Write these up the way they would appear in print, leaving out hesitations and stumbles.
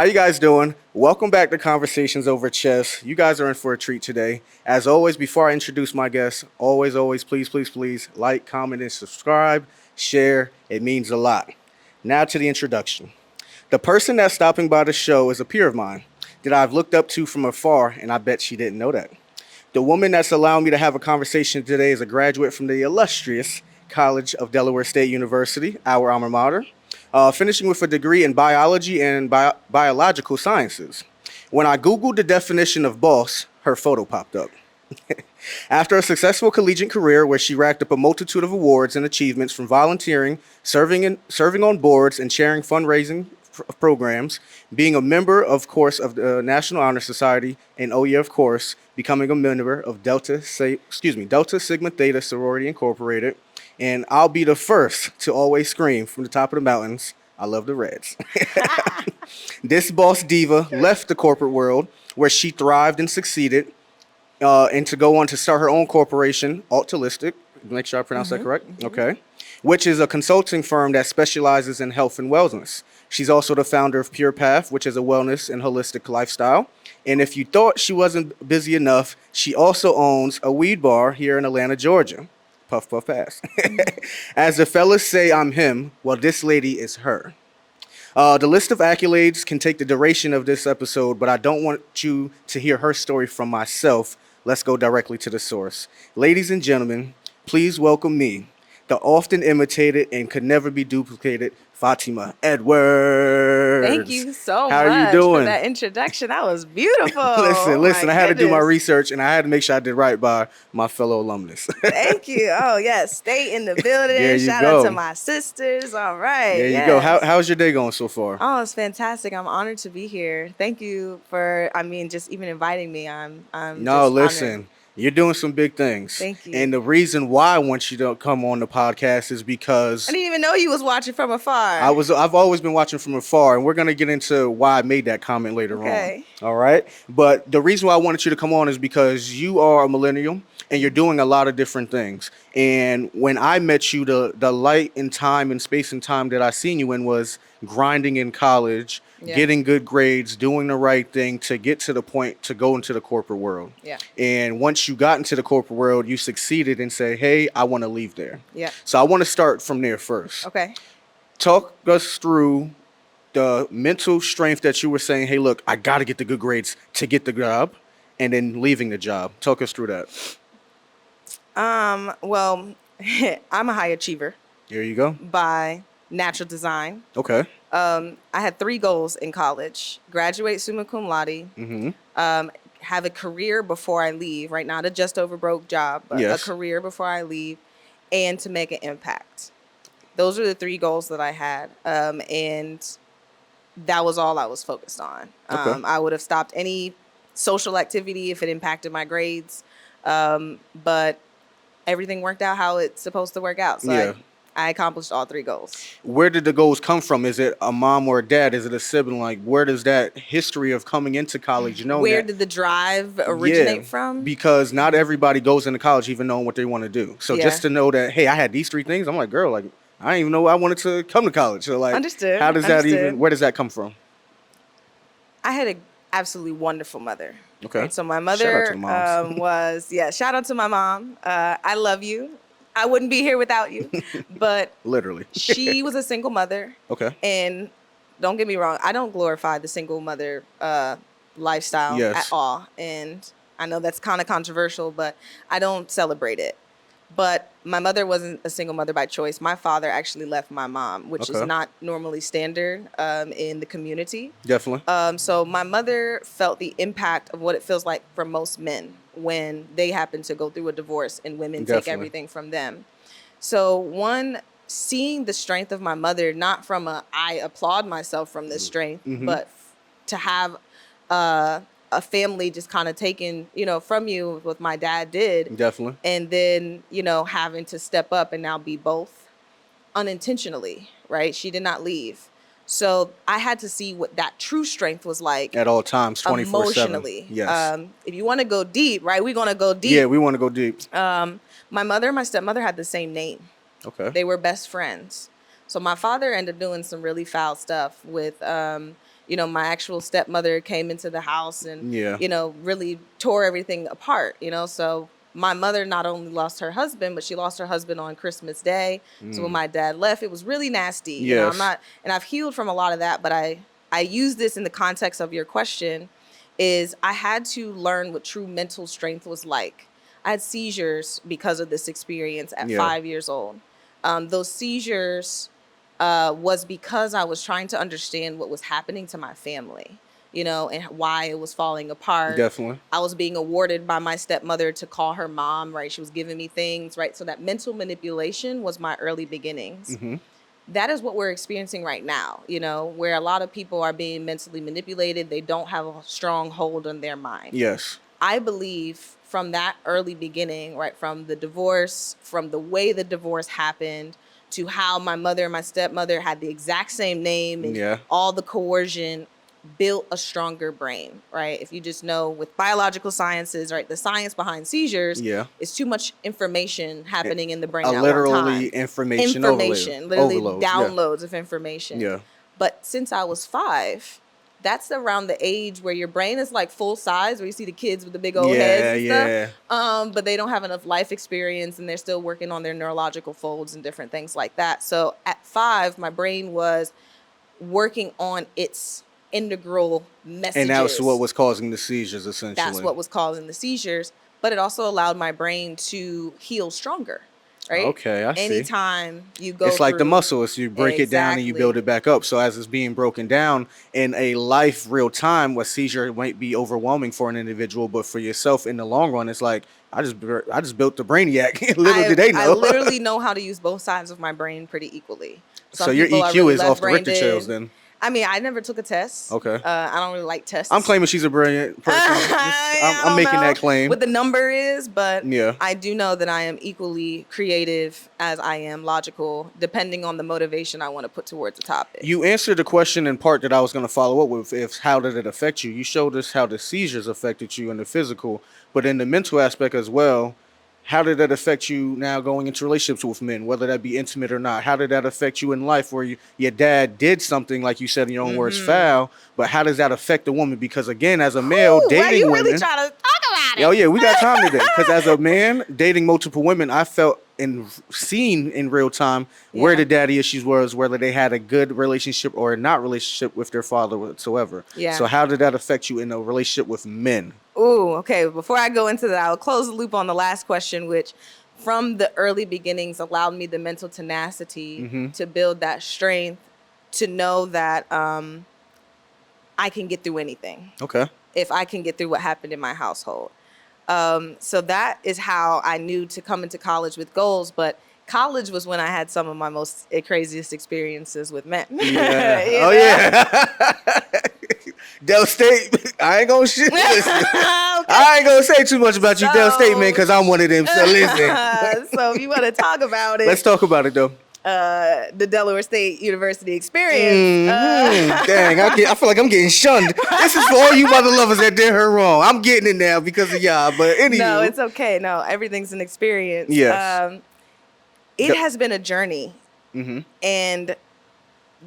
How you guys doing? Welcome back to Conversations Over Chess. You guys are in for a treat today. As always, before I introduce my guests, always, please, like, comment, and subscribe. Share. It means a lot. Now to the introduction. The person that's stopping by the show is a peer of mine that I've looked up to from afar, and I bet she didn't know that. The woman that's allowing me to have a conversation today is a graduate from the illustrious College of Delaware State University, our alma mater, finishing with a degree in biology and biological sciences. When I Googled the definition of boss, her photo popped up. After a successful collegiate career where she racked up a multitude of awards and achievements from volunteering, serving on boards, and chairing fundraising programs, being a member, of course, of the National Honor Society, and oh yeah, of course, becoming a member of Delta Sigma Theta Sorority Incorporated, and I'll be the first to always scream from the top of the mountains, I love the Reds. This boss diva left the corporate world where she thrived and succeeded, and to go on to start her own corporation, Altruistic, make sure I pronounce that correct, okay, which is a consulting firm that specializes in health and wellness. She's also the founder of Pure Path, which is a wellness and holistic lifestyle. And if you thought she wasn't busy enough, she also owns a weed bar here in Atlanta, Georgia. Puff, puff, pass. As the fellas say, I'm him. Well, this lady is her. The list of accolades can take the duration of this episode, but I don't want you to hear her story from myself. Let's go directly to the source. Ladies and gentlemen, please welcome me, the often imitated and could never be duplicated Fatima Edwards. Thank you so How much are you doing? for that introduction. That was beautiful. Listen, I had to do my goodness. research, and I had to make sure I did right by my fellow alumnus. Thank you. Oh, yes. Stay in the building. There you Shout go. out to my sisters. All right. There you yes. go. How's your day going so far? Oh, it's fantastic. I'm honored to be here. Thank you for, just even inviting me. I'm No, just listen. honored. You're doing some big things. Thank you. And the reason why I want you to come on the podcast is because I didn't even know you was watching from afar. I've always been watching from afar, and we're gonna get into why I made that comment later Okay. on. All right. But the reason why I wanted you to come on is because you are a millennial and you're doing a lot of different things. And when I met you, the light and time and space and time that I seen you in was grinding in college, Yeah. getting good grades, doing the right thing to get to the point to go into the corporate world. Yeah. And once you got into the corporate world, you succeeded and say, hey, I want to leave there. Yeah. So I want to start from there first. Okay. Talk us through the mental strength that you were saying, hey, look, I got to get the good grades to get the job, and then leaving the job. Talk us through that. Well, I'm a high achiever There you go. by natural design. Okay. I had 3 goals in college: graduate summa cum laude, Mm-hmm. have a career before I leave. Right now, a just over broke job, but Yes. a career before I leave, and to make an impact. Those are the 3 goals that I had, and that was all I was focused on. Okay. I would have stopped any social activity if it impacted my grades, but everything worked out how it's supposed to work out. So Yeah. I accomplished all 3 goals. Where did the goals come from? Is it a mom or a dad? Is it a sibling? Like, where does that history of coming into college, Where did the drive originate from? Because not everybody goes into college even knowing what they want to do. So Yeah. just to know that, hey, I had these 3 things, I'm like, girl, like, I didn't even know I wanted to come to college. So like, Understood. how does that Understood. where does that come from? I had an absolutely wonderful mother. Okay. And so my Shout out mother to the moms. shout out to my mom. I love you. I wouldn't be here without you. But Literally. she was a single mother. Okay. And don't get me wrong, I don't glorify the single mother lifestyle Yes. at all. And I know that's kind of controversial, but I don't celebrate it. But my mother wasn't a single mother by choice. My father actually left my mom, which is Okay. not normally standard in the community. Definitely. So my mother felt the impact of what it feels like for most men when they happen to go through a divorce and women take Definitely. everything from them. So one, seeing the strength of my mother, not from I applaud myself from this strength, Mhm. but to have a family just kind of taken, from you, what my dad did, Definitely. and then, having to step up and now be both unintentionally, right? She did not leave. So I had to see what that true strength was like At all times, 24/7. emotionally. Yes. If you want to go deep, right? We're going to go deep. Yeah, we want to go deep. My mother and my stepmother had the same name. Okay. They were best friends. So my father ended up doing some really foul stuff with My actual stepmother came into the house and, Yeah. really tore everything apart, So my mother not only lost her husband, but she lost her husband on Christmas Day. So when my dad left, it was really nasty. Yes. And I've healed from a lot of that, but I use this in the context of your question is I had to learn what true mental strength was like. I had seizures because of this experience at Yeah. 5 years old. Those seizures was because I was trying to understand what was happening to my family, and why it was falling apart. Definitely. I was being awarded by my stepmother to call her mom, right? She was giving me things, right? So that mental manipulation was my early beginnings. That is what we're experiencing right now, where a lot of people are being mentally manipulated. They don't have a strong hold on their mind. Yes. I believe from that early beginning, right, from the divorce, from the way the divorce happened, to how my mother and my stepmother had the exact same name and all the coercion built a stronger brain, right? If you just know with biological sciences, right, the science behind seizures is too much information happening in the brain at one time. Information literally overload. downloads of information. Yeah. But since I was 5, that's around the age where your brain is like full size, where you see the kids with the big old heads and stuff. But they don't have enough life experience and they're still working on their neurological folds and different things like that. So at 5, my brain was working on its integral messages. And that's what was causing the seizures, essentially. That's what was causing the seizures. But it also allowed my brain to heal stronger. Right? Okay, I see. Anytime you go it's like the muscle. It's you break it down and you build it back up. So as it's being broken down in a life real time, a seizure might be overwhelming for an individual, but for yourself in the long run, it's like I just built the brainiac. Little did they know. I literally know how to use both sides of my brain pretty equally. So your EQ is off the Richter scales then. I mean, I never took a test. Okay. I don't really like tests. I'm claiming she's a brilliant person. I'm making that claim. What the number is, but yeah. I do know that I am equally creative as I am logical, depending on the motivation I want to put towards the topic. You answered the question in part that I was going to follow up with, if how did it affect you? You showed us how the seizures affected you in the physical, but in the mental aspect as well. How did that affect you now going into relationships with men, whether that be intimate or not? How did that affect you in life where your dad did something, like you said in your own words, foul, but how does that affect a woman? Because again, as a male dating women... you really trying to talk about it? Oh yeah, we got time today. Because as a man dating multiple women, I felt and seen in real time where the daddy issues was, whether they had a good relationship or not relationship with their father whatsoever. Yeah. So how did that affect you in a relationship with men? Ooh, okay. Before I go into that, I'll close the loop on the last question, which from the early beginnings allowed me the mental tenacity to build that strength, to know that I can get through anything. Okay. If I can get through what happened in my household. So that is how I knew to come into college with goals. But college was when I had some of my most craziest experiences with men. Yeah. Yeah. Del State, I ain't gonna shit. Listen, okay. I ain't gonna say too much about you, Del State, man, because I'm one of them. So listen. So if you want to talk about it, let's talk about it though. The Delaware State University experience. Dang, I feel like I'm getting shunned. This is for all you mother lovers that did her wrong. I'm getting it now because of y'all. But anyway, no, it's okay. No, everything's an experience. Yes. It has been a journey, and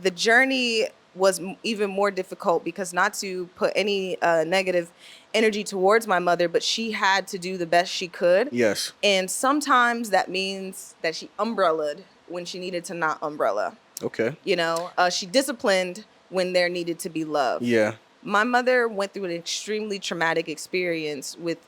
the journey was even more difficult because, not to put any negative energy towards my mother, but she had to do the best she could. Yes. And sometimes that means that she umbrellaed when she needed to not umbrella. Okay. She disciplined when there needed to be love. Yeah. My mother went through an extremely traumatic experience with,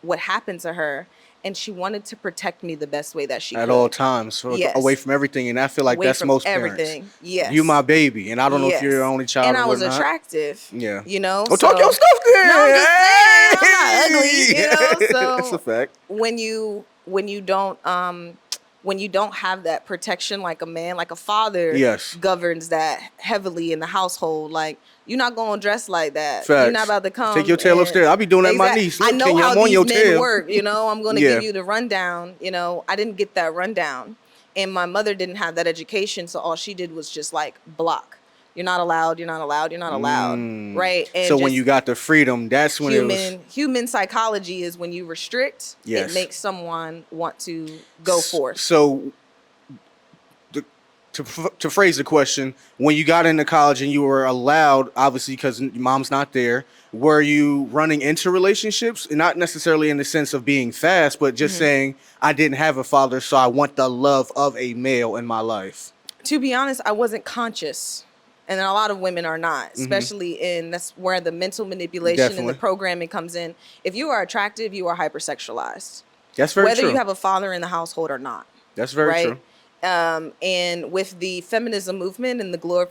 what happened to her. And she wanted to protect me the best way that she could. At all times. So away from everything. And I feel like that's most everything. Parents. Yes. You my baby. And I don't know if you're your only child and or I was whatnot. Attractive. Yeah. So, talk your stuff then. No, I'm just saying, I'm not ugly. So that's a fact. When you don't have that protection like a man, like a father governs that heavily in the household, like, you're not going to dress like that. Facts. You're not about to come. Take your tail upstairs. I'll be doing that to my niece. Look, I know how these men tail. Work. I'm going to give you the rundown. I didn't get that rundown. And my mother didn't have that education. So all she did was just like block. You're not allowed. You're not allowed. You're not allowed. Right. And so when you got the freedom, that's when human psychology is when you restrict, it makes someone want to go forth. So to phrase the question, when you got into college and you were allowed, obviously because your mom's not there, were you running into relationships? Not necessarily in the sense of being fast, but just saying, I didn't have a father, so I want the love of a male in my life. To be honest, I wasn't conscious. And a lot of women are not, especially in, that's where the mental manipulation and the programming comes in. If you are attractive, you are hypersexualized. That's very Whether true. you have a father in the household or not. That's very true. And with the feminism movement and the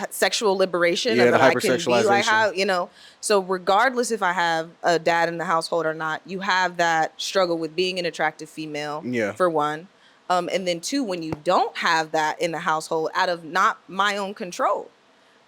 sexual liberation of the that I can be like hypersexualization. how, so regardless if I have a dad in the household or not, you have that struggle with being an attractive female, for one. And then two, when you don't have that in the household, out of not my own control.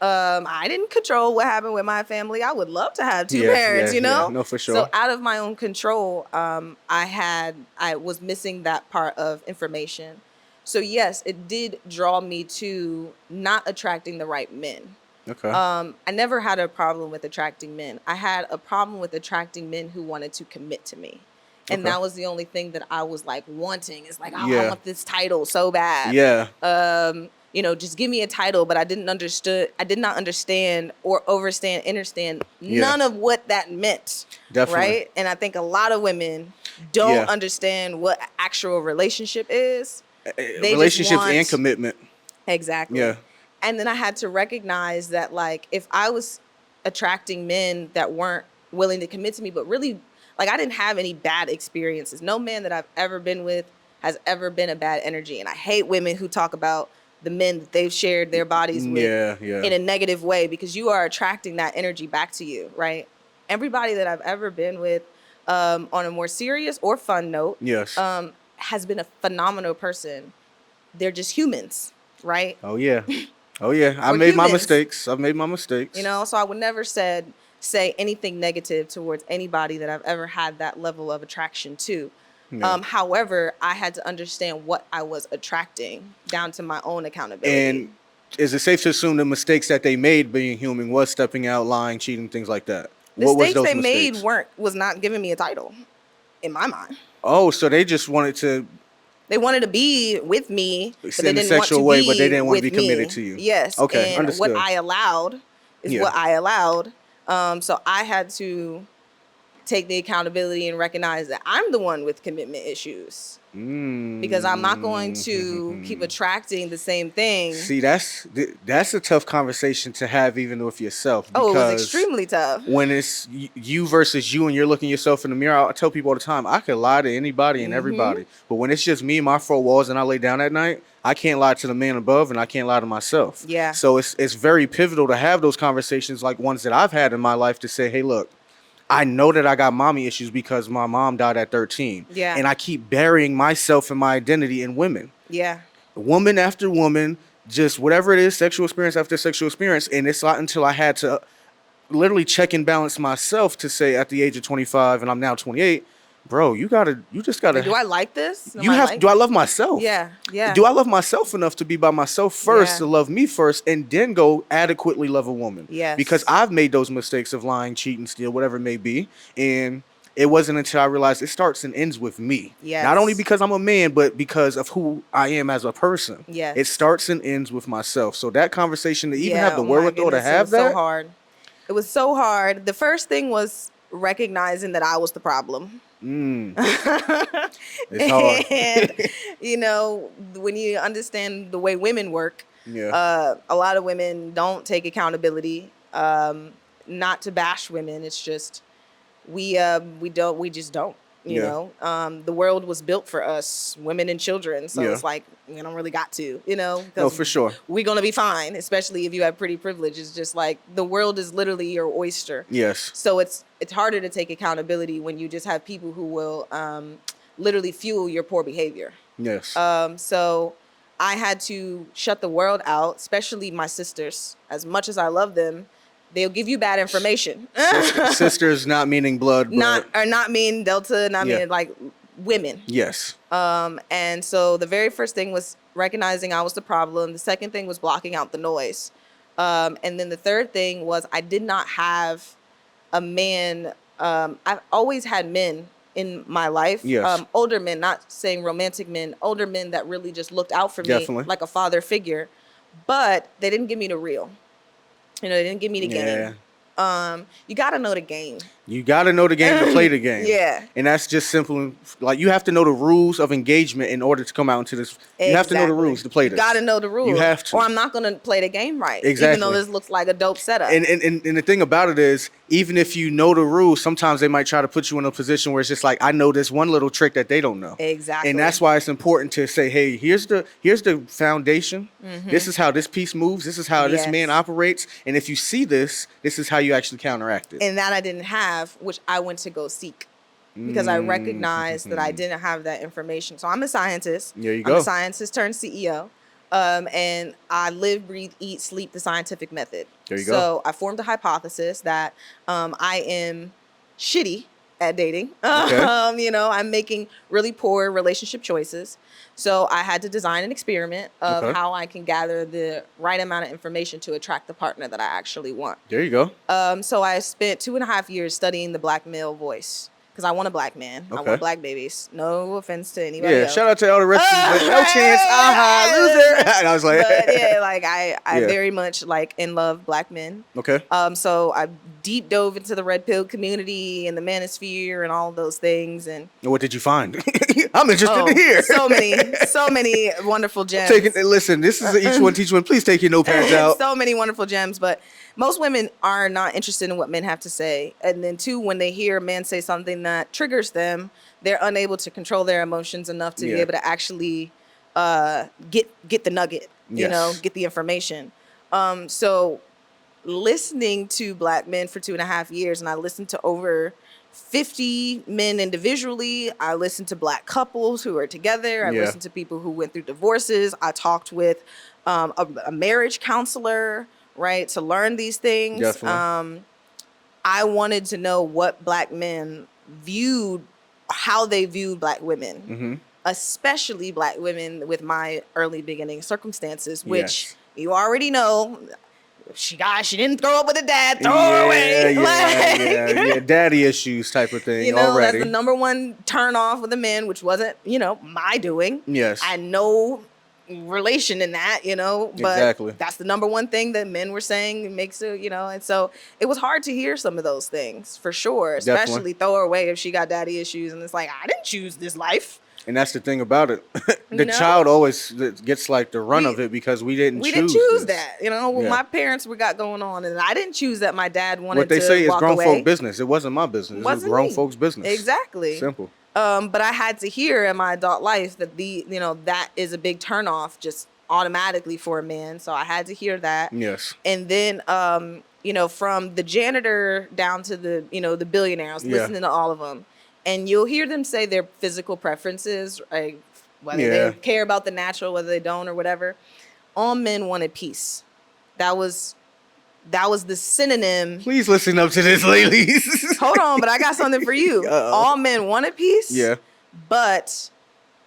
I didn't control what happened with my family. I would love to have two parents, Yeah, no, for sure. So out of my own control, I was missing that part of information. So yes, it did draw me to not attracting the right men. Okay. I never had a problem with attracting men. I had a problem with attracting men who wanted to commit to me. And that was the only thing that I was like wanting. It's like, oh, I want this title so bad. Yeah. Just give me a title, but I did not understand or understand none of what that meant. Definitely. Right? And I think a lot of women don't understand what actual relationship is. Relationships and commitment. Exactly. Yeah. And then I had to recognize that, like, if I was attracting men that weren't willing to commit to me, but really, like, I didn't have any bad experiences. No man that I've ever been with has ever been a bad energy. And I hate women who talk about the men that they've shared their bodies with in a negative way, because you are attracting that energy back to you, right? Everybody that I've ever been with, on a more serious or fun note, has been a phenomenal person. They're just humans, right? Oh, yeah. Oh, yeah. I've made my mistakes. So I would never say anything negative towards anybody that I've ever had that level of attraction to. Yeah. However, I had to understand what I was attracting down to my own accountability. And is it safe to assume the mistakes that they made being human was stepping out, lying, cheating, things like that? The mistakes they made was not giving me a title, in my mind. Oh, so they just wanted to... They wanted to be with me, but they didn't want to way, but they didn't want to be committed to you. Yes. Okay, and understood. What I allowed is what I allowed. So I had to take the accountability and recognize that I'm the one with commitment issues. Because I'm not going to keep attracting the same thing. See, that's a tough conversation to have even with yourself. Oh, it was extremely tough. When it's you versus you and you're looking yourself in the mirror, I tell people all the time, I could lie to anybody and everybody. But when it's just me and my four walls and I lay down at night, I can't lie to the man above and I can't lie to myself. Yeah. So it's very pivotal to have those conversations like ones that I've had in my life to say, hey, look, I know that I got mommy issues because my mom died at 13. Yeah. And I keep burying myself and my identity in women. Yeah. Woman after woman, just whatever it is, sexual experience after sexual experience. And it's not until I had to literally check and balance myself to say at the age of 25 and I'm now 28, bro, you just gotta. Do I like this? Do I love myself? Yeah, yeah. Do I love myself enough to be by myself first, to love me first, and then go adequately love a woman? Yes. Because I've made those mistakes of lying, cheating, steal, whatever it may be, and it wasn't until I realized it starts and ends with me. Yes. Not only because I'm a man, but because of who I am as a person. Yes. It starts and ends with myself. So that conversation, to even have the wherewithal to have that, so hard. It was so hard. The first thing was recognizing that I was the problem. It's hard. And, when you understand the way women work, a lot of women don't take accountability. Not to bash women, it's just we just don't. You know, the world was built for us, women and children. So it's like, we don't really got to, No, for sure. We're going to be fine, especially if you have pretty privilege. It's just like the world is literally your oyster. Yes. So it's harder to take accountability when you just have people who will literally fuel your poor behavior. Yes. So I had to shut the world out, especially my sisters. As much as I love them, they'll give you bad information. Sisters not meaning blood, but... Not mean Delta, not mean like women. Yes. And so the very first thing was recognizing I was the problem. The second thing was blocking out the noise. And then the third thing was I did not have a man. I've always had men in my life. Yes. Older men, not saying romantic men, older men that really just looked out for Definitely. me like a father figure. But they didn't give me the real. They didn't give me the game. You got to know the game. You got to know the game to play the game. Yeah. And that's just simple. Like, you have to know the rules of engagement in order to come out into this. Exactly. You have to know the rules to play this. You got to know the rules. You have to. Or I'm not going to play the game right. Exactly. Even though this looks like a dope setup. And the thing about it is, even if you know the rules, sometimes they might try to put you in a position where it's just like, I know this one little trick that they don't know. Exactly. And that's why it's important to say, hey, here's the foundation. Mm-hmm. This is how this piece moves. This is how this man operates. And if you see this is how you actually counteract it. And that I didn't have, which I went to go seek. Because I recognized that I didn't have that information. So I'm a scientist. There you go. I'm a scientist turned CEO. And I live, breathe, eat, sleep the scientific method. There you go. So I formed a hypothesis that I am shitty at dating. Okay. I'm making really poor relationship choices. So I had to design an experiment of how I can gather the right amount of information to attract the partner that I actually want. There you go. So I spent 2.5 years studying the black male voice. Because I want a black man. I want black babies. No offense to anybody else. Shout out to Elder Rest. No chance. Loser. And I was like, but yeah, like I very much like and love black men. Okay. So I deep dove into the red pill community and the manosphere and all of those things. And what did you find? I'm interested to hear. So many wonderful gems. Listen, this is each one teach one. Please take your notepads out. So many wonderful gems, but most women are not interested in what men have to say. And then two, when they hear a man say something that triggers them, they're unable to control their emotions enough to be able to actually get the nugget, get the information. So listening to black men for 2.5 years, and I listened to over 50 men individually. I listened to black couples who are together. I listened to people who went through divorces. I talked with a marriage counselor, right, to learn these things. Definitely. I wanted to know what black men viewed, how they viewed black women, especially black women with my early beginning circumstances, which you already know. She didn't throw up with a dad, throw her away. Yeah, daddy issues type of thing already. That's the number one turn off with a man, which wasn't, my doing. Yes. I know relation in that, but exactly. That's the number one thing that men were saying makes it, and so it was hard to hear some of those things for sure, especially Definitely. Throw her away if she got daddy issues. And it's like, I didn't choose this life. And that's the thing about it. The child always gets like the run of it because we didn't choose that. My parents got going on, and I didn't choose that my dad wanted to walk away. What they say is grown folk business. It wasn't my business. It was grown folks' business. Exactly. Simple. But I had to hear in my adult life that that is a big turnoff just automatically for a man. So I had to hear that. Yes. And then, from the janitor down to the, the billionaire, I was listening to all of them. And you'll hear them say their physical preferences, like whether they care about the natural, whether they don't or whatever. All men wanted peace. That was the synonym. Please listen up to this, ladies. Hold on, but I got something for you. All men wanted peace. Yeah. But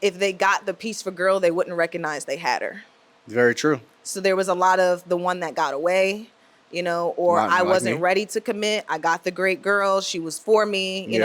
if they got the peaceful girl, they wouldn't recognize they had her. Very true. So there was a lot of the one that got away, or I wasn't ready to commit. I got the great girl. She was for me.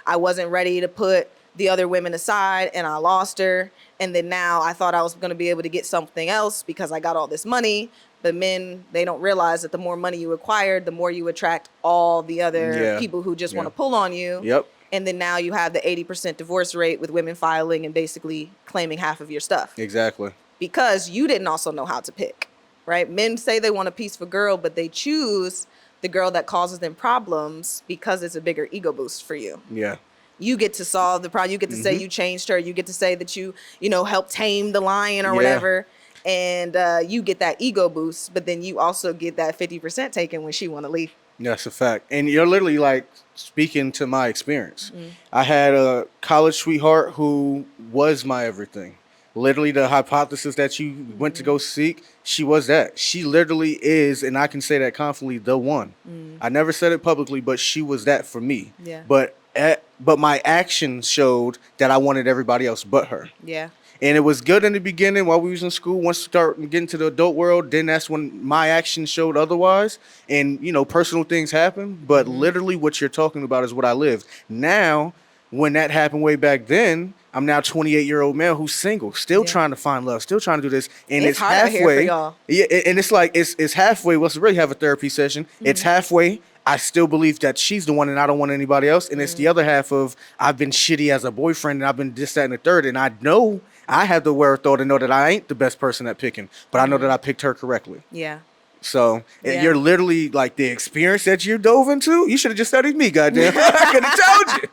I wasn't ready to put the other women aside, and I lost her. And then now I thought I was going to be able to get something else because I got all this money. But men, they don't realize that the more money you acquire, the more you attract all the other people who just want to pull on you. Yep. And then now you have the 80% divorce rate with women filing and basically claiming half of your stuff. Exactly. Because you didn't also know how to pick, right? Men say they want a peaceful girl, but they choose the girl that causes them problems because it's a bigger ego boost for you. Yeah. You get to solve the problem. You get to say you changed her. You get to say that you helped tame the lion or whatever. And you get that ego boost, but then you also get that 50% taken when she want to leave. That's a fact. And you're literally like speaking to my experience. I had a college sweetheart who was my everything. Literally the hypothesis that you went to go seek, she was that. She literally is, and I can say that confidently, the one. I never said it publicly, but she was that for me. Yeah. But my actions showed that I wanted everybody else but her. Yeah. And it was good in the beginning while we was in school. Once we start getting to the adult world, then that's when my actions showed otherwise. And, personal things happen. But literally what you're talking about is what I lived. Now, when that happened way back then, I'm now 28-year-old male who's single, still trying to find love, still trying to do this, and it's hard halfway. out here for y'all. Yeah, and it's like it's halfway. Let's really have a therapy session. It's halfway. I still believe that she's the one, and I don't want anybody else. And it's the other half of I've been shitty as a boyfriend, and I've been this, that, and the third, and I know I have the wherewithal to know that I ain't the best person at picking, but I know that I picked her correctly. Yeah. So you're literally like the experience that you dove into. You should have just studied me, goddamn. I could have told you.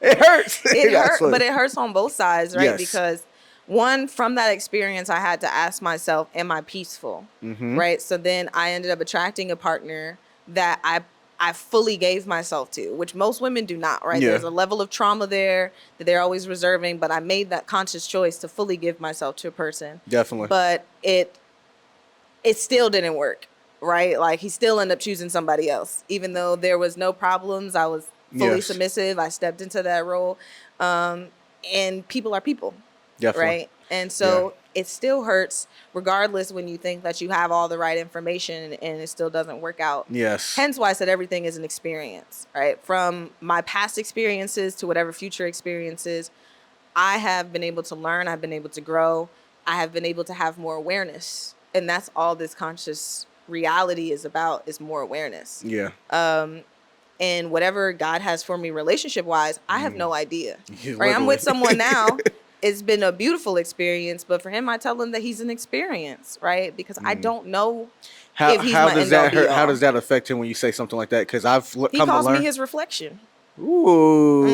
It hurts. It hurts, but it hurts on both sides, right? Yes. Because one, from that experience, I had to ask myself, am I peaceful? Right? So then I ended up attracting a partner that I fully gave myself to, which most women do not, right? Yeah. There's a level of trauma there that they're always reserving, but I made that conscious choice to fully give myself to a person. Definitely. But it still didn't work, right? Like, he still ended up choosing somebody else. Even though there was no problems, I was fully submissive. I stepped into that role. And people are people. Definitely. Right? And so it still hurts regardless when you think that you have all the right information and it still doesn't work out. Yes. Hence why I said everything is an experience, right? From my past experiences to whatever future experiences, I have been able to learn. I've been able to grow. I have been able to have more awareness. And that's all this conscious reality is about, is more awareness. Yeah. And whatever God has for me relationship-wise, I have no idea. Right? Right? I'm with someone now. It's been a beautiful experience, but for him, I tell him that he's an experience, right? Because I don't know if he's how my does end all that be hurt? all. How does that affect him when you say something like that? Because I've He come to calls learn. me his reflection. Ooh.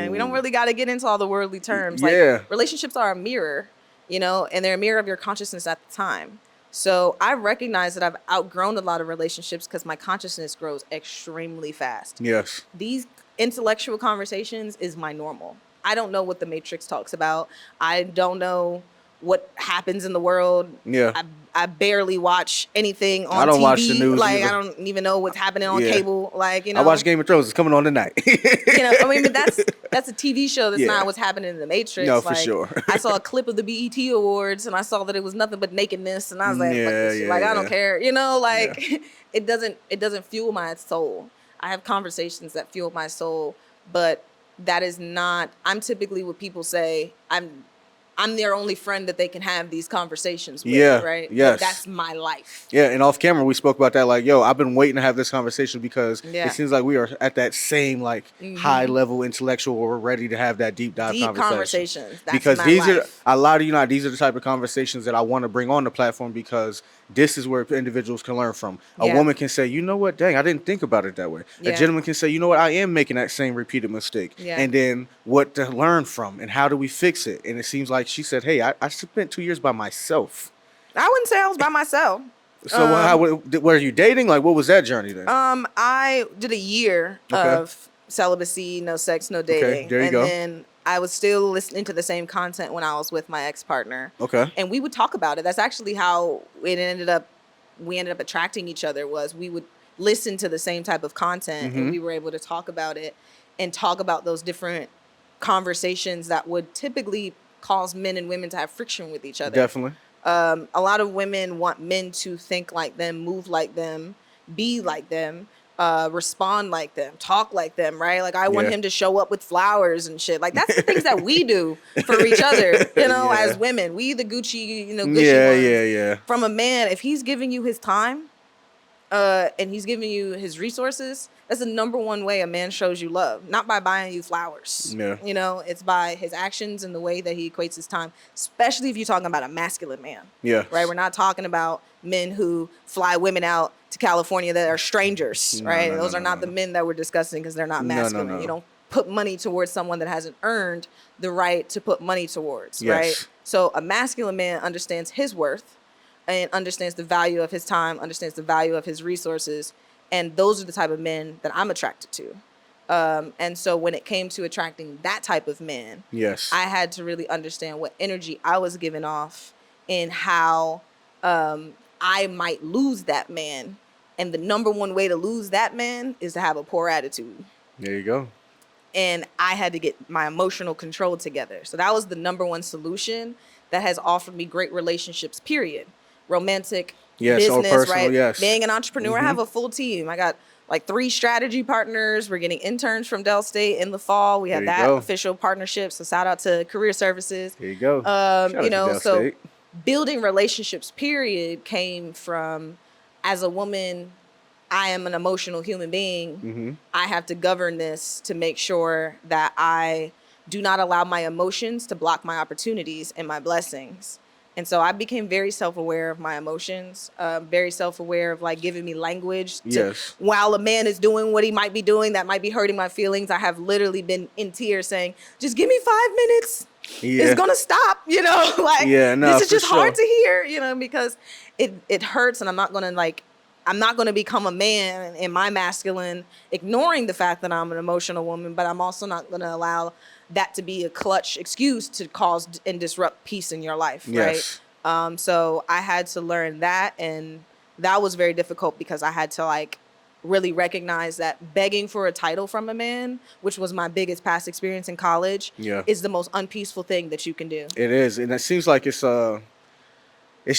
We don't really got to get into all the worldly terms. Yeah. Like, relationships are a mirror, and they're a mirror of your consciousness at the time. So I recognize that I've outgrown a lot of relationships because my consciousness grows extremely fast. Yes. These intellectual conversations is my normal. I don't know what the Matrix talks about. I don't know what happens in the world. Yeah. I barely watch anything on TV. I don't watch the news Like, either. I don't even know what's happening on cable. Like, I watch Game of Thrones. It's coming on tonight. But that's a TV show. That's not what's happening in the Matrix. No, for sure. I saw a clip of the BET Awards and I saw that it was nothing but nakedness, and I was like, fuck this shit. Like, I don't care. It doesn't fuel my soul. I have conversations that fuel my soul, but that is not. I'm typically what people say. I'm their only friend that they can have these conversations with, right? Yes. But that's my life. Yeah, and off camera, we spoke about that. Like, yo, I've been waiting to have this conversation because it seems like we are at that same, high level intellectual where we're ready to have that deep dive conversations. That's because my these life. are, a lot of you know, these are the type of conversations that I want to bring on the platform because this is where individuals can learn from. A woman can say, you know what, dang, I didn't think about it that way. A gentleman can say, you know what, I am making that same repeated mistake. And then what to learn from and how do we fix it? And it seems like she said, hey, I spent 2 years by myself. I wouldn't say I was by myself. So were you dating? Like, what was that journey then? I did a year of celibacy, no sex, no dating. Okay, there you go. And then I was still listening to the same content when I was with my ex-partner. Okay. And we would talk about it. That's actually how we ended up attracting each other, was we would listen to the same type of content and we were able to talk about it and talk about those different conversations that would typically cause men and women to have friction with each other. Definitely. A lot of women want men to think like them, move like them, be like them, respond like them, talk like them, right? Like, I want him to show up with flowers and shit. Like, that's the things that we do for each other, as women. We the Gucci, Gucci ones. Yeah. From a man, if he's giving you his time, and he's giving you his resources, that's the number one way a man shows you love. Not by buying you flowers. Yeah. It's by his actions and the way that he equates his time, especially if you're talking about a masculine man. Yeah. Right? We're not talking about men who fly women out to California that are strangers, right? Those are not the men that we're discussing because they're not masculine. No. You don't put money towards someone that hasn't earned the right to put money towards, right? So a masculine man understands his worth and understands the value of his time, understands the value of his resources. And those are the type of men that I'm attracted to. And so when it came to attracting that type of man, I had to really understand what energy I was giving off and how I might lose that man. And the number one way to lose that man is to have a poor attitude. There you go. And I had to get my emotional control together. So that was the number one solution that has offered me great relationships, period. Romantic, business, personal, right? Being an entrepreneur, I have a full team. I got like 3 strategy partners. We're getting interns from Dell State in the fall. We have that official partnership. So shout out to Career Services. There you go. Shout out to Dell State. Building relationships, period, came from, as a woman, I am an emotional human being. I have to govern this to make sure that I do not allow my emotions to block my opportunities and my blessings. And so I became very self-aware of my emotions, very self-aware of like giving me language to, while a man is doing what he might be doing that might be hurting my feelings. I have literally been in tears saying, just give me 5 minutes. It's gonna stop, you know, like this is just hard to hear, you know, because it hurts, and I'm not gonna become a man in my masculine, ignoring the fact that I'm an emotional woman, but I'm also not gonna allow that to be a clutch excuse to cause and disrupt peace in your life, right? So I had to learn that, and that was very difficult because I had to like really recognize that begging for a title from a man, which was my biggest past experience in college, is the most unpeaceful thing that you can do. It is, and it seems like it's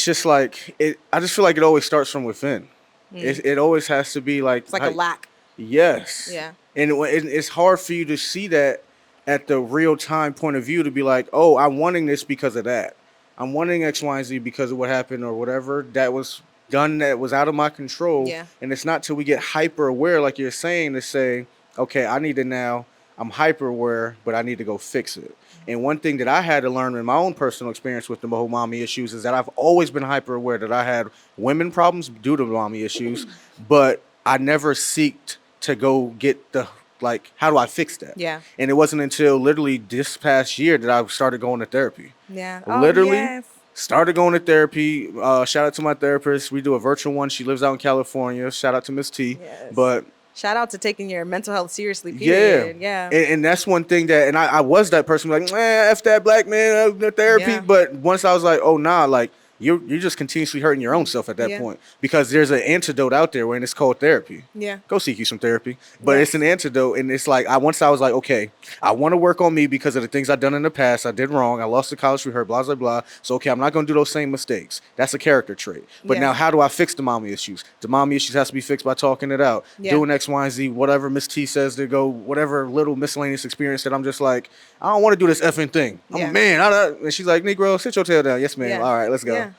just like it. I just feel like it always starts from within. It always has to be like it's like a lack. Yes. Yeah. And it's hard for you to see that at the real time point of view, to be like, oh, I'm wanting this because of that. I'm wanting X, Y, and Z because of what happened or whatever that was done that was out of my control. Yeah. And it's not till we get hyper aware, like you're saying, to say, okay, I'm hyper aware, but I need to go fix it. And one thing that I had to learn in my own personal experience with the whole mommy issues is that I've always been hyper aware that I had women problems due to mommy issues, but I never seeked to go get the, like, how do I fix that? Yeah. And it wasn't until literally this past year that I started going to therapy. Yeah. Literally started going to therapy. Shout out to my therapist. We do a virtual one. She lives out in California. Shout out to Miss T. Yes. But shout out to taking your mental health seriously, period. Yeah. And that's one thing that, and I was that person like, F that black man, therapy. Yeah. But once I was like, oh, nah, like, you're just continuously hurting your own self at that point, because there's an antidote out there and it's called therapy. Yeah. Go seek you some therapy. But it's an antidote. And it's like, once I was like, okay, I want to work on me because of the things I've done in the past. I did wrong. I lost the college we heard, blah, blah, blah. So, okay, I'm not going to do those same mistakes. That's a character trait. But now how do I fix the mommy issues? The mommy issues has to be fixed by talking it out, doing X, Y, and Z, whatever Miss T says to go, whatever little miscellaneous experience that I'm just like, I don't want to do this effing thing. I'm a man. And she's like, Negro, sit your tail down. Yes, ma'am. All right, let's go. Yeah.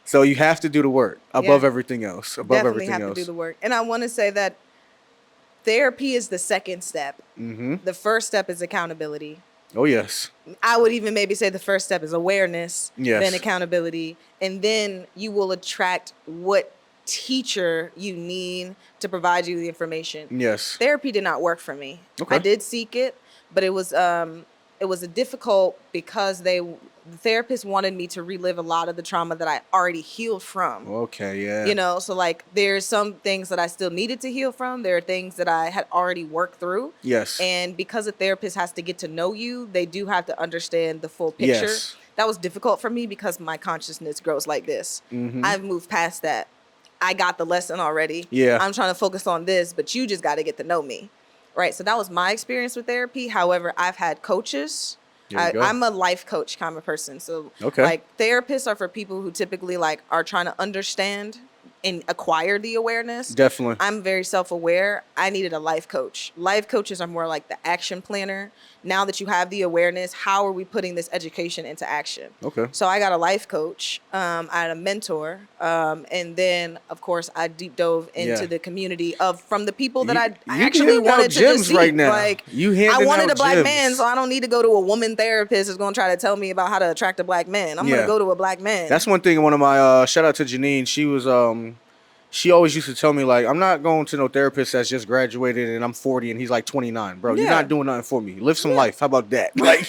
So you have to do the work above everything else. Definitely have to do the work. And I want to say that therapy is the second step. The first step is accountability. Oh, yes. I would even maybe say the first step is awareness, then accountability. And then you will attract what teacher you need to provide you the information. Yes. Therapy did not work for me. Okay. I did seek it, but it was a difficult because the therapist wanted me to relive a lot of the trauma that I already healed from. Okay, yeah. You know, so like there's some things that I still needed to heal from. There are things that I had already worked through. Yes. And because a therapist has to get to know you, they do have to understand the full picture. Yes. That was difficult for me because my consciousness grows like this. I've moved past that. I got the lesson already. Yeah. I'm trying to focus on this, but you just got to get to know me. Right. So that was my experience with therapy. However, I've had coaches. I'm a life coach kind of person. So like therapists are for people who typically like are trying to understand and acquire the awareness. Definitely. I'm very self-aware. I needed a life coach. Life coaches are more like the action planner. Now that you have the awareness, how are we putting this education into action? Okay. So I got a life coach. I had a mentor. And then, of course, I deep dove into the community from the people that I actually wanted to just see. Right now. Like, I wanted a black man, so I don't need to go to a woman therapist who's going to try to tell me about how to attract a black man. I'm going to go to a black man. That's one thing. One of my, shout out to Janine. She was, she always used to tell me, like, I'm not going to no therapist that's just graduated and I'm 40 and he's like 29. Bro, you're not doing nothing for me. Live some life. How about that? Like,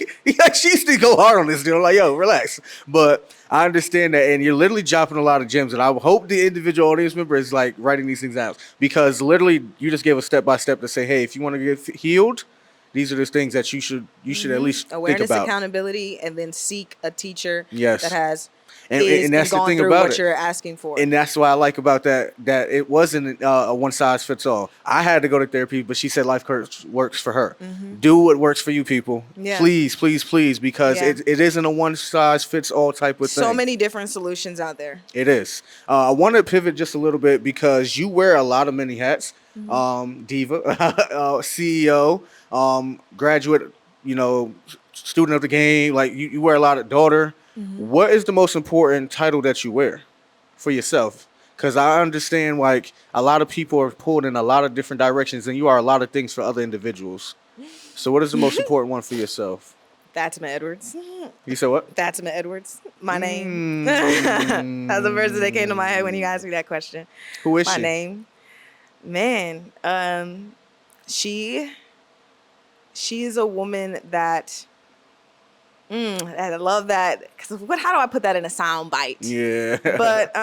she used to go hard on this deal. Like, yo, relax. But I understand that. And you're literally dropping a lot of gems. And I hope the individual audience member is, like, writing these things out. Because literally, you just gave a step-by-step to say, hey, if you want to get healed, these are the things that you should at least think about. Awareness, accountability, and then seek a teacher that has And that's the thing about what you're asking for. And that's what I like about that it wasn't a one size fits all. I had to go to therapy, but she said life works for her. Do what works for you, people. Yeah. Please, please, please, because it isn't a one size fits all type of thing. So many different solutions out there. It is. I want to pivot just a little bit because you wear a lot of many hats. Diva, CEO, graduate, student of the game. Like you wear a lot of daughter. What is the most important title that you wear for yourself? Because I understand like a lot of people are pulled in a lot of different directions and you are a lot of things for other individuals. So what is the most important one for yourself? Fatima Edwards. You said what? Fatima Edwards. My name. That's the first thing that came to my head when you asked me that question. Who is my she? My name. Man, she is a woman that I love that because how do I put that in a sound bite? Yeah. But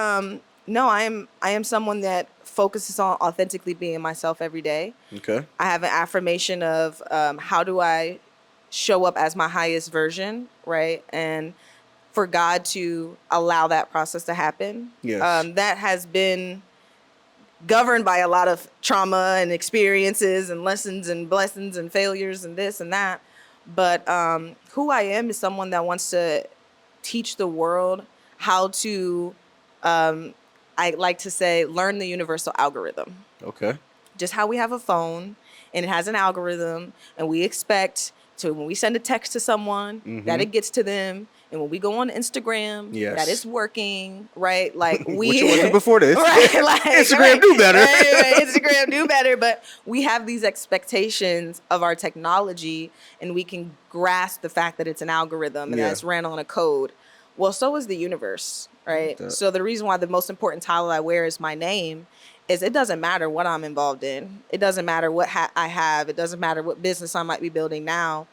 no, I am someone that focuses on authentically being myself every day. Okay. I have an affirmation of how do I show up as my highest version, right? And for God to allow that process to happen. Yes. That has been governed by a lot of trauma and experiences and lessons and blessings and failures and this and that. But who I am is someone that wants to teach the world how to, I like to say, learn the universal algorithm. Okay. Just how we have a phone and it has an algorithm and we expect to, when we send a text to someone, that it gets to them. And when we go on Instagram, that it's working, right? Like which wasn't before this. Right, like, Instagram do better. Right, Instagram do better. But we have these expectations of our technology and we can grasp the fact that it's an algorithm and that's ran on a code. Well, so is the universe, right? So the reason why the most important title I wear is my name is it doesn't matter what I'm involved in. It doesn't matter what hat I have. It doesn't matter what business I might be building now.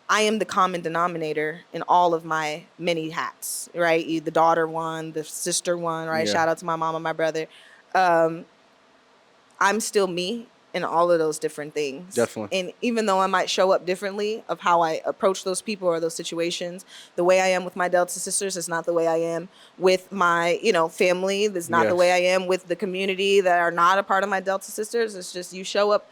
I am the common denominator in all of my many hats, right? The daughter one, the sister one, right? Shout out to my mom and my brother. I'm still me in all of those different things. Definitely. And even though I might show up differently of how I approach those people or those situations, the way I am with my Delta sisters is not the way I am with my, family. That's not the way I am with the community that are not a part of my Delta sisters. It's just you show up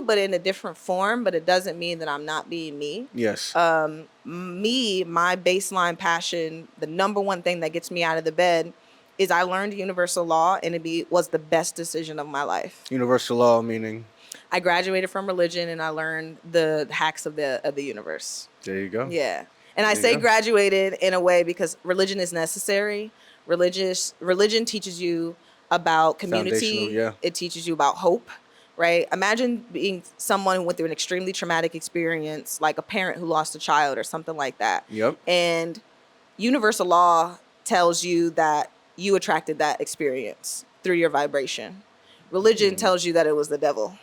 but in a different form, but it doesn't mean that I'm not being me. Yes. My baseline passion, the number one thing that gets me out of the bed is I learned universal law and was the best decision of my life. Universal law meaning? I graduated from religion and I learned the hacks of the universe. There you go. Yeah. And I say graduated in a way because religion is necessary. Religion teaches you about community. It teaches you about hope. Right? Imagine being someone who went through an extremely traumatic experience, like a parent who lost a child or something like that. Yep. And universal law tells you that you attracted that experience through your vibration. Religion tells you that it was the devil.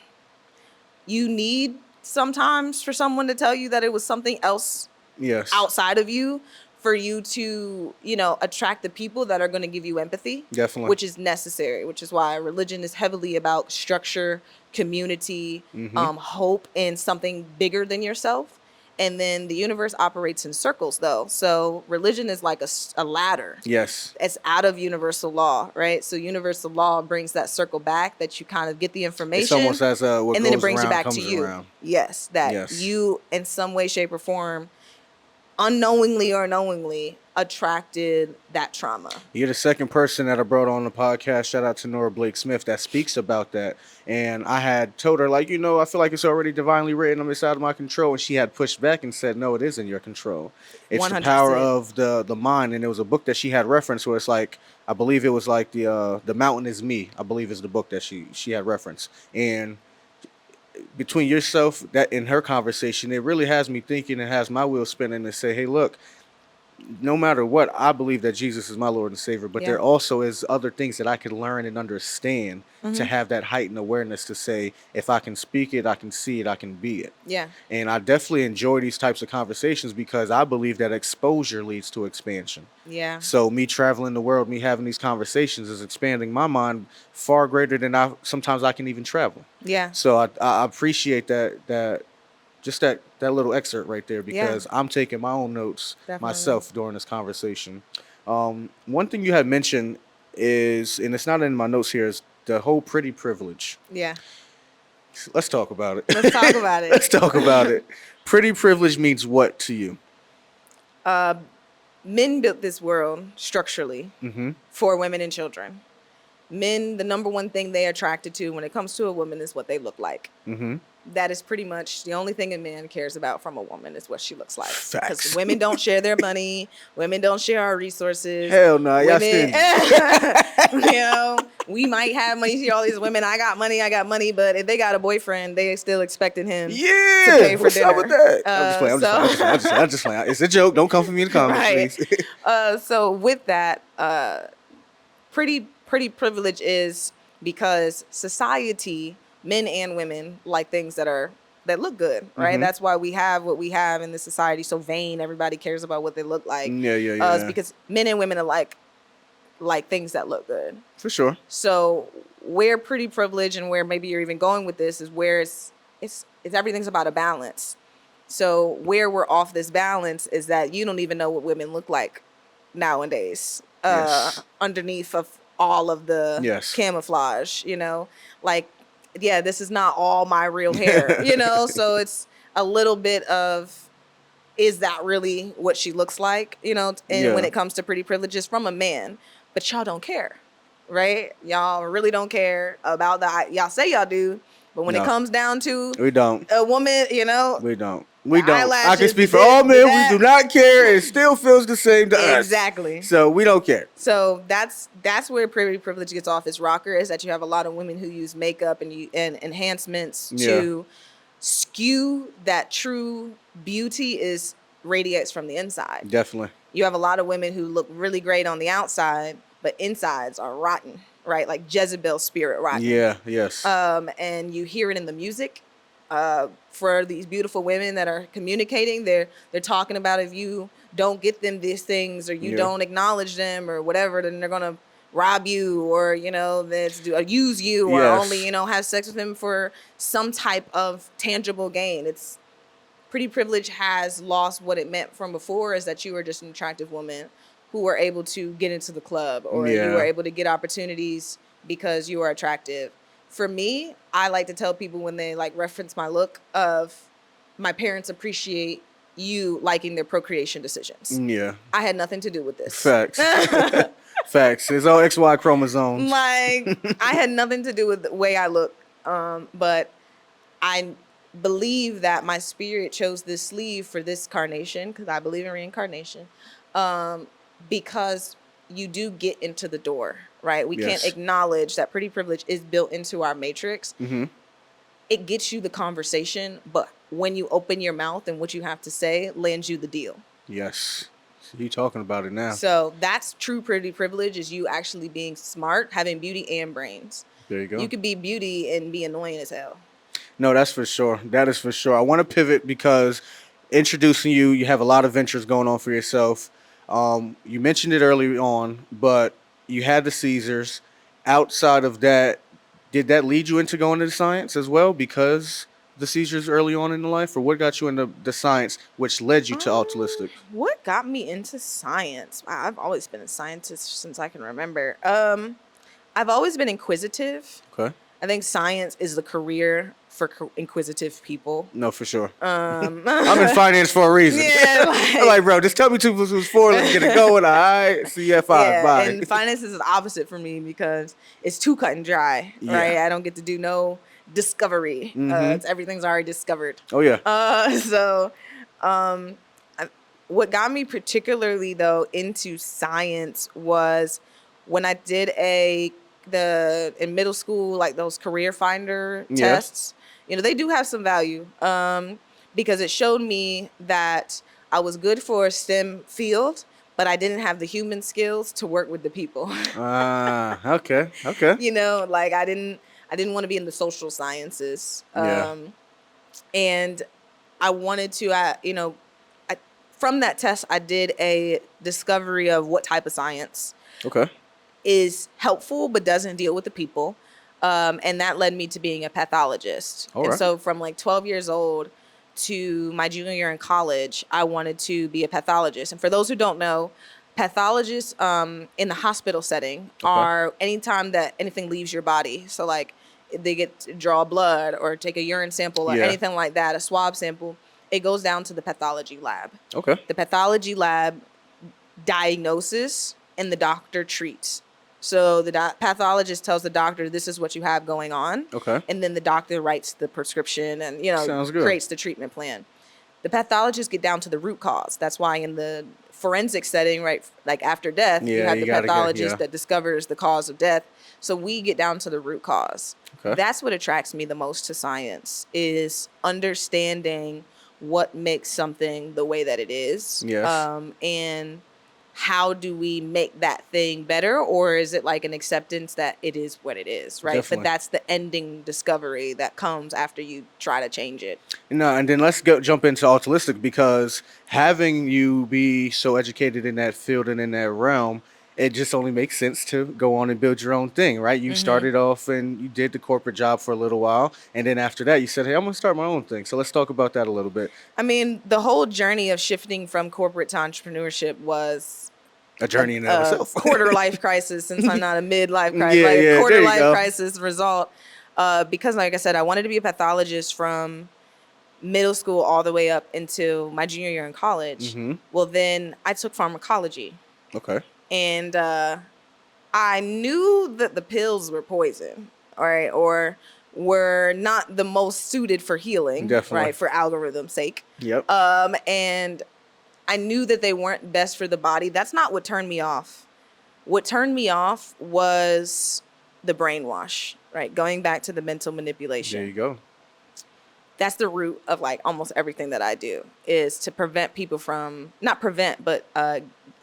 You need sometimes for someone to tell you that it was something else outside of you for you to, attract the people that are going to give you empathy. Definitely. Which is necessary, which is why religion is heavily about structure, community, hope, and something bigger than yourself. And then the universe operates in circles, though. So religion is like a ladder. Yes. It's out of universal law, right? So universal law brings that circle back that you kind of get the information. It's almost as what and then goes it brings around, you back comes to you. Around. Yes, that you, in some way, shape, or form, unknowingly or knowingly, attracted that trauma. You're the second person that I brought on the podcast. Shout out to Nora Blake Smith that speaks about that. And I had told her, I feel like it's already divinely written. I'm inside of my control. And she had pushed back and said, no, it is in your control. It's 100%. The power of the mind. And there was a book that she had referenced where it's like, I believe it was like the Mountain is Me, I believe is the book that she had referenced. And between yourself, that in her conversation, it really has me thinking and has my wheels spinning to say, hey, look, no matter what, I believe that Jesus is my Lord and Savior, but there also is other things that I could learn and understand to have that heightened awareness to say, if I can speak it, I can see it, I can be it. Yeah. And I definitely enjoy these types of conversations because I believe that exposure leads to expansion. Yeah. So me traveling the world, me having these conversations is expanding my mind far greater than sometimes I can even travel. Yeah. So I appreciate that just that little excerpt right there, because I'm taking my own notes myself during this conversation. One thing you had mentioned is, and it's not in my notes here, is the whole pretty privilege. Yeah. Let's talk about it. Let's talk about it. Let's talk about it. Pretty privilege means what to you? Men built this world structurally for women and children. Men, the number one thing they are attracted to when it comes to a woman is what they look like. That is pretty much the only thing a man cares about from a woman is what she looks like. Because women don't share their money. Women don't share our resources. Hell no, y'all stingy. You know, we might have money. See all these women. I got money. But if they got a boyfriend, they still expecting him to pay for dinner. What's up with that? I'm just playing. It's a joke. Don't come for me in the comments, please. So with that, pretty privilege is because society, men and women, like things that look good, right? That's why we have what we have in the society. So vain, everybody cares about what they look like. It's because men and women are like things that look good. For sure. So where pretty privilege and where maybe you're even going with this is where it's everything's about a balance. So where we're off this balance is that you don't even know what women look like nowadays. Underneath of all of the camouflage, you know, like, yeah, this is not all my real hair, you know, so it's a little bit of, is that really what she looks like, you know, and when it comes to pretty privileges from a man, but y'all don't care, right? Y'all really don't care about that. Y'all say y'all do, but when it comes down to a woman, you know, we don't. I can speak for all men. We do not care. It still feels the same to us. Exactly. So we don't care. So that's where pretty privilege gets off its rocker, is that you have a lot of women who use makeup and enhancements to skew that true beauty radiates from the inside. Definitely. You have a lot of women who look really great on the outside, but insides are rotten, right? Like Jezebel spirit rotten. Yeah. Yes. And you hear it in the music. For these beautiful women that are communicating, they're talking about if you don't get them these things or you don't acknowledge them or whatever, then they're gonna rob you or, you know, use you or only, you know, have sex with them for some type of tangible gain. It's pretty privilege has lost what it meant from before, is that you were just an attractive woman who were able to get into the club or you were able to get opportunities because you were attractive. For me, I like to tell people when they like reference my look of, my parents appreciate you liking their procreation decisions. Yeah. I had nothing to do with this. Facts. Facts. It's all XY chromosomes. Like, I had nothing to do with the way I look. But I believe that my spirit chose this sleeve for this carnation, because I believe in reincarnation, because you do get into the door, right? We can't acknowledge that pretty privilege is built into our matrix. It gets you the conversation, but when you open your mouth and what you have to say lands you the deal. Yes. You talking about it now. So that's true pretty privilege, is you actually being smart, having beauty and brains. There you go. You could be beauty and be annoying as hell. No, that's for sure. That is for sure. I want to pivot because introducing you, you have a lot of ventures going on for yourself. You mentioned it early on, but you had the Caesars. Outside of that, did that lead you into going into science as well because the Caesars early on in life, or what got you into the science, which led you to Altruistic? What got me into science? I've always been a scientist since I can remember. I've always been inquisitive. Okay. I think science is the career for inquisitive people. No, for sure. I'm in finance for a reason. Yeah, I'm like, bro, just tell me 2 + 2 is 4. Let's get it going. All right. See you at 5. Bye. And finance is the opposite for me because it's too cut and dry, right? I don't get to do no discovery. Everything's already discovered. Oh, yeah. What got me particularly, though, into science was when I did in middle school, like those career finder tests. You know, they do have some value because it showed me that I was good for a STEM field, but I didn't have the human skills to work with the people. Okay. You know, like I didn't want to be in the social sciences. And I wanted to, from that test, I did a discovery of what type of science is helpful but doesn't deal with the people. And that led me to being a pathologist. And so from like 12 years old to my junior year in college, I wanted to be a pathologist. And for those who don't know, pathologists in the hospital setting are anytime that anything leaves your body. So like they get to draw blood or take a urine sample or anything like that, a swab sample, it goes down to the pathology lab. Okay. The pathology lab diagnoses and the doctor treats. So the pathologist tells the doctor, this is what you have going on. Okay. And then the doctor writes the prescription and, creates the treatment plan. The pathologists get down to the root cause. That's why in the forensic setting, right, like after death, you have the pathologist that discovers the cause of death. So we get down to the root cause. Okay. That's what attracts me the most to science, is understanding what makes something the way that it is. Yes. And how do we make that thing better? Or is it like an acceptance that it is what it is, right? Definitely. But that's the ending discovery that comes after you try to change it. No, and then let's jump into altruistic, because having you be so educated in that field and in that realm, it just only makes sense to go on and build your own thing, right? You started off and you did the corporate job for a little while. And then after that, you said, hey, I'm going to start my own thing. So let's talk about that a little bit. I mean, the whole journey of shifting from corporate to entrepreneurship was a journey in itself. Quarter life crisis, since I'm not a midlife crisis. Quarter life crisis result. Because like I said, I wanted to be a pathologist from middle school all the way up until my junior year in college. Well, then I took pharmacology. Okay. And I knew that the pills were poison, all right, or were not the most suited for healing, right, for algorithm's sake. Yep. And I knew that they weren't best for the body. That's not what turned me off. What turned me off was the brainwash, right? Going back to the mental manipulation. There you go. That's the root of like almost everything that I do, is to prevent people from, not prevent, but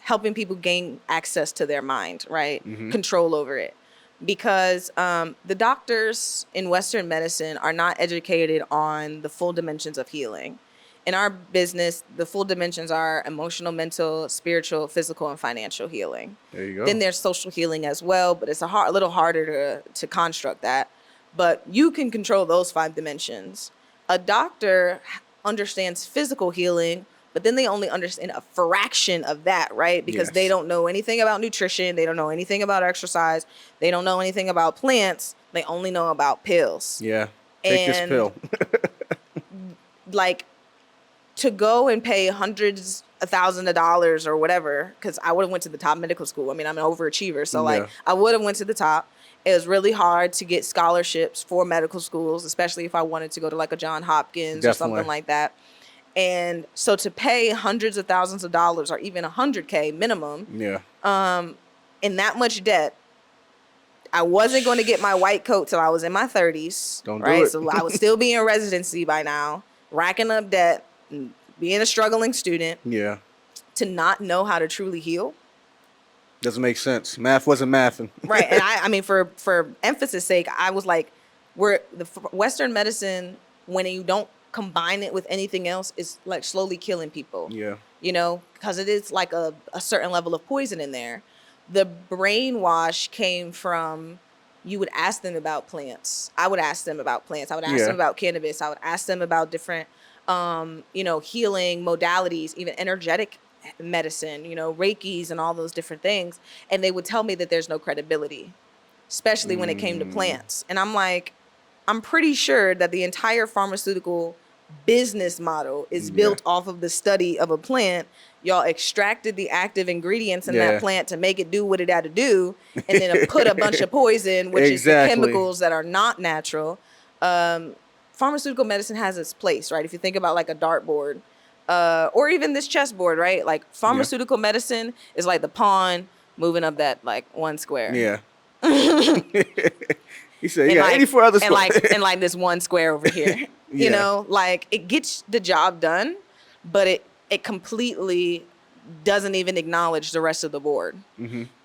helping people gain access to their mind, right? Control over it. Because the doctors in Western medicine are not educated on the full dimensions of healing. In our business, the full dimensions are emotional, mental, spiritual, physical, and financial healing. There you go. Then there's social healing as well, but it's a little harder to construct that. But you can control those 5 dimensions. A doctor understands physical healing, but then they only understand a fraction of that, right? Because they don't know anything about nutrition. They don't know anything about exercise. They don't know anything about plants. They only know about pills. Yeah. Take this pill. Like, to go and pay hundreds of thousands of dollars or whatever, because I would have went to the top medical school. I mean, I'm an overachiever. So like I would have went to the top. It was really hard to get scholarships for medical schools, especially if I wanted to go to like a Johns Hopkins or something like that. And so to pay hundreds of thousands of dollars or even $100K minimum in that much debt, I wasn't going to get my white coat till I was in my 30s. Don't do it. So I would still be in residency by now, racking up debt, and being a struggling student. Yeah. To not know how to truly heal. Doesn't make sense. Math wasn't mathing. Right. And I mean, for emphasis sake, I was like, Western medicine, when you don't combine it with anything else, is like slowly killing people. Yeah. You know, because it is like a certain level of poison in there. The brainwash came from, you would ask them about plants. I would ask them about plants. I would ask them about cannabis. I would ask them about different, healing modalities, even energetic medicine, Reikis and all those different things. And they would tell me that there's no credibility, especially when it came to plants. And I'm like, I'm pretty sure that the entire pharmaceutical business model is built off of the study of a plant. Y'all extracted the active ingredients in that plant to make it do what it had to do, and then put a bunch of poison, which is the chemicals that are not natural. Pharmaceutical medicine has its place, right? If you think about like a dartboard, or even this chessboard, right? Like pharmaceutical medicine is like the pawn moving up that like one square. Yeah. He said, "You got 84 other squares." And like this one square over here. You know, like it gets the job done, but it completely doesn't even acknowledge the rest of the board.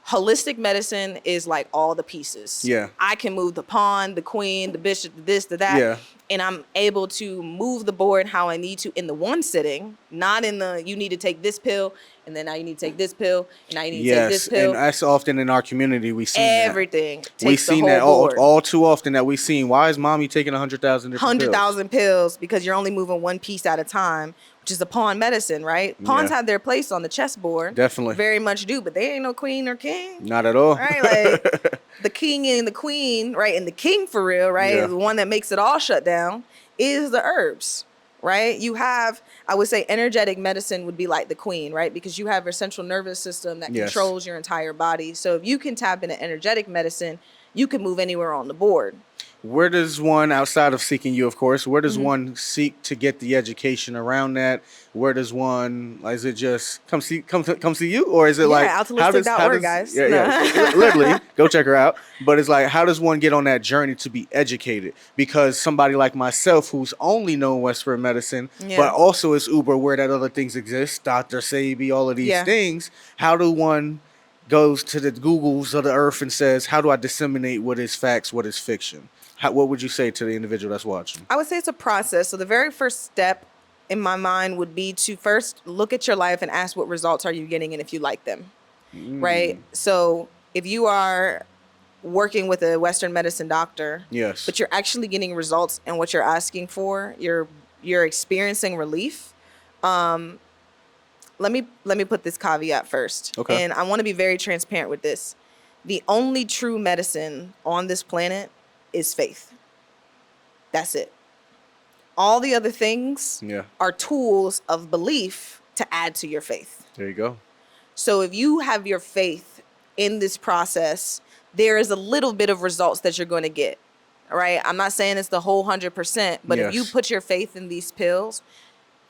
Holistic medicine is like all the pieces. Yeah. I can move the pawn, the queen, the bishop, the this, the that. Yeah. and I'm able to move the board how I need to in the one sitting, not in the, you need to take this pill, and then now you need to take this pill, and now you need to take this pill. And that's often in our community we see everything that. Takes the whole board. All too often that we've seen. Why is mommy taking 100,000 different pills? 100,000 pills because you're only moving one piece at a time, which is a pawn medicine, right? Pawns have their place on the chessboard. Definitely. Very much do, but they ain't no queen or king. Not at all. Right? Like the king and the queen, right? And the king for real, right? The one that makes it all shut down is the herbs, right? You have, I would say energetic medicine would be like the queen, right? Because you have your central nervous system that controls your entire body. So if you can tap into energetic medicine, you can move anywhere on the board. Where does one, outside of seeking you, of course, where does one seek to get the education around that? Where does one, is it just come see you? Or is it altruistic.org, guys. Literally, go check her out. But it's like, how does one get on that journey to be educated? Because somebody like myself, who's only known Western medicine, but also is uber aware that other things exist, Dr. Sabi, all of these things, how do one goes to the Googles of the earth and says, how do I disseminate what is facts, what is fiction? What would you say to the individual that's watching? I would say it's a process. So the very first step in my mind would be to first look at your life and ask what results are you getting and if you like them, right? So if you are working with a Western medicine doctor, but you're actually getting results and what you're asking for, you're experiencing relief. Let me put this caveat first. Okay. And I want to be very transparent with this. The only true medicine on this planet is faith. That's it. All the other things are tools of belief to add to your faith. There you go. So if you have your faith in this process, there is a little bit of results that you're going to get. All right. I'm not saying it's the whole 100%, but if you put your faith in these pills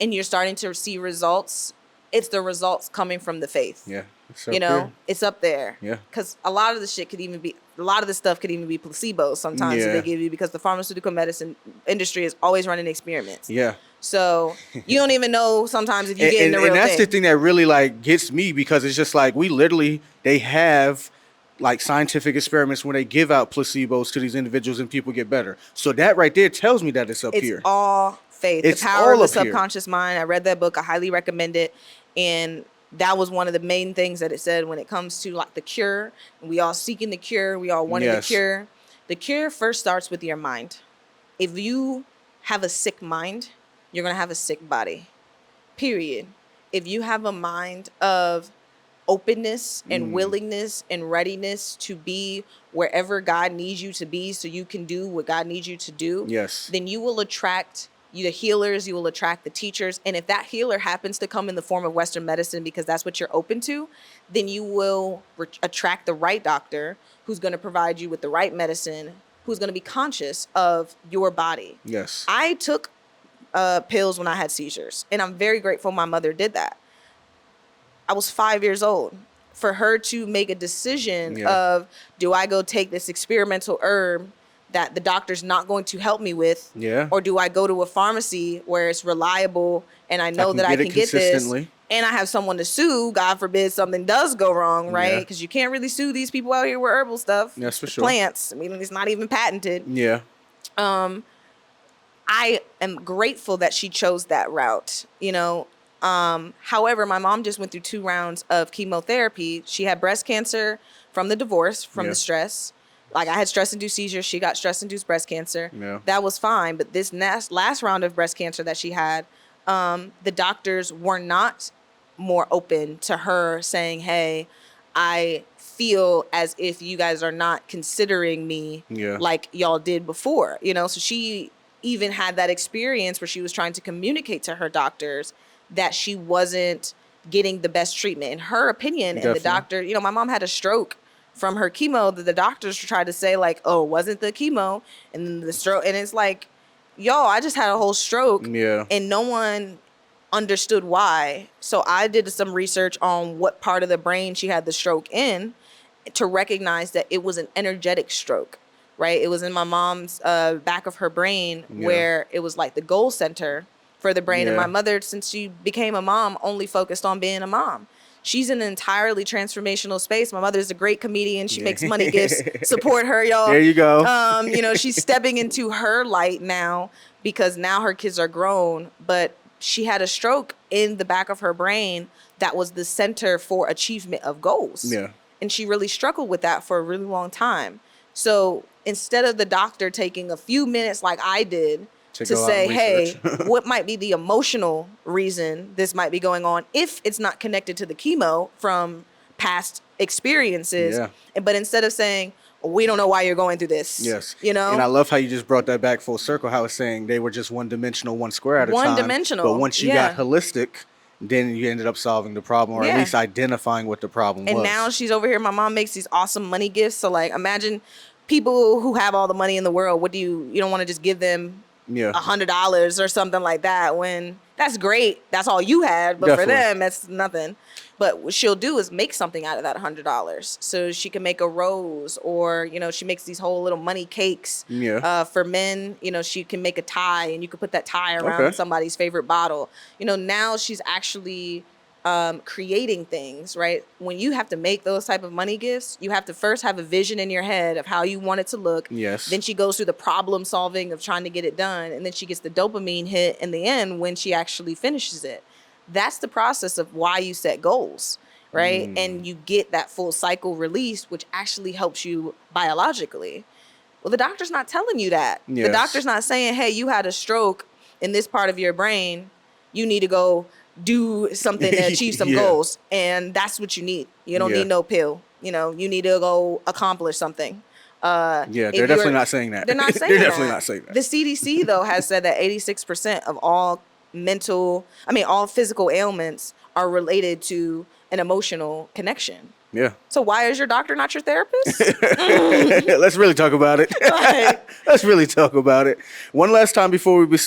and you're starting to see results, it's the results coming from the faith. Yeah. It's up there. Yeah. Because a lot of the stuff could even be placebos sometimes that they give you, because the pharmaceutical medicine industry is always running experiments. Yeah. So you don't even know sometimes if you're getting the real thing. And that's the thing that really gets me, because it's just they have scientific experiments when they give out placebos to these individuals and people get better. So that right there tells me that it's up here. It's all faith. It's the power all of the up here. subconscious mind. I read that book. I highly recommend it. And that was one of the main things that it said when it comes to the cure. We all seeking the cure. We all wanting the cure. The cure first starts with your mind. If you have a sick mind, you're going to have a sick body. Period. If you have a mind of openness and willingness and readiness to be wherever God needs you to be so you can do what God needs you to do, then you will attract the healers, you will attract the teachers. And if that healer happens to come in the form of Western medicine because that's what you're open to, then you will attract the right doctor who's going to provide you with the right medicine, who's going to be conscious of your body. Yes. I took pills when I had seizures, and I'm very grateful my mother did that. I was 5 years old. For her to make a decision of, do I go take this experimental herb that the doctor's not going to help me with, or do I go to a pharmacy where it's reliable and I know that I can get this, and I have someone to sue, God forbid something does go wrong, right? Because you can't really sue these people out here with herbal stuff. That's for sure. Plants. I mean, it's not even patented. Yeah. I am grateful that she chose that route, However, my mom just went through 2 rounds of chemotherapy. She had breast cancer from the divorce, from the stress. I had stress-induced seizures. She got stress-induced breast cancer. Yeah. That was fine. But this last round of breast cancer that she had, the doctors were not more open to her saying, hey, I feel as if you guys are not considering me like y'all did before. So she even had that experience where she was trying to communicate to her doctors that she wasn't getting the best treatment. In her opinion, and the doctor, my mom had a stroke from her chemo that the doctors tried to say oh, it wasn't the chemo, and then the stroke. And it's I just had a whole stroke and no one understood why. So I did some research on what part of the brain she had the stroke in to recognize that it was an energetic stroke, right? It was in my mom's back of her brain where it was the goal center for the brain. And my mother, since she became a mom, only focused on being a mom. she's in an entirely transformational space. My mother's a great comedian. She makes money gifts. Support her, y'all. There you go. You know, she's stepping into her light now because now her kids are grown, but she had a stroke in the back of her brain that was the center for achievement of goals. Yeah. And she really struggled with that for a really long time. So instead of the doctor taking a few minutes like I did to say, hey, what might be the emotional reason this might be going on if it's not connected to the chemo from past experiences. Yeah. But instead of saying, we don't know why you're going through this. Yes. You know? And I love how you just brought that back full circle, how it's saying they were just one-dimensional, one square at a time. One-dimensional. But once you got holistic, then you ended up solving the problem, or at least identifying what the problem was. And now she's over here. My mom makes these awesome money gifts. So, like, imagine people who have all the money in the world. What do you don't want to just give them $100 or something like that when that's great. That's all you had. But for them, that's nothing. But what she'll do is make something out of that $100. So she can make a rose, or, you know, she makes these whole little money cakes. For men, you know, she can make a tie, and you can put that tie around somebody's favorite bottle. You know, now she's actually creating things, right? When you have to make those type of money gifts, you have to first have a vision in your head of how you want it to look. Yes. Then she goes through the problem solving of trying to get it done. And then she gets the dopamine hit in the end when she actually finishes it. That's the process of why you set goals, right? And you get that full cycle release, which actually helps you biologically. Well, the doctor's not telling you that. Yes. The doctor's not saying, hey, you had a stroke in this part of your brain. You need to go do something to achieve some goals. And that's what you need. You don't need no pill. You know, you need to go accomplish something. They're definitely not saying that. They're not saying They're definitely not saying that. The CDC, though, has said that 86% of all all physical ailments are related to an emotional connection. Yeah. So why is your doctor not your therapist? Let's really talk about it. Let's really talk about it. One last time before we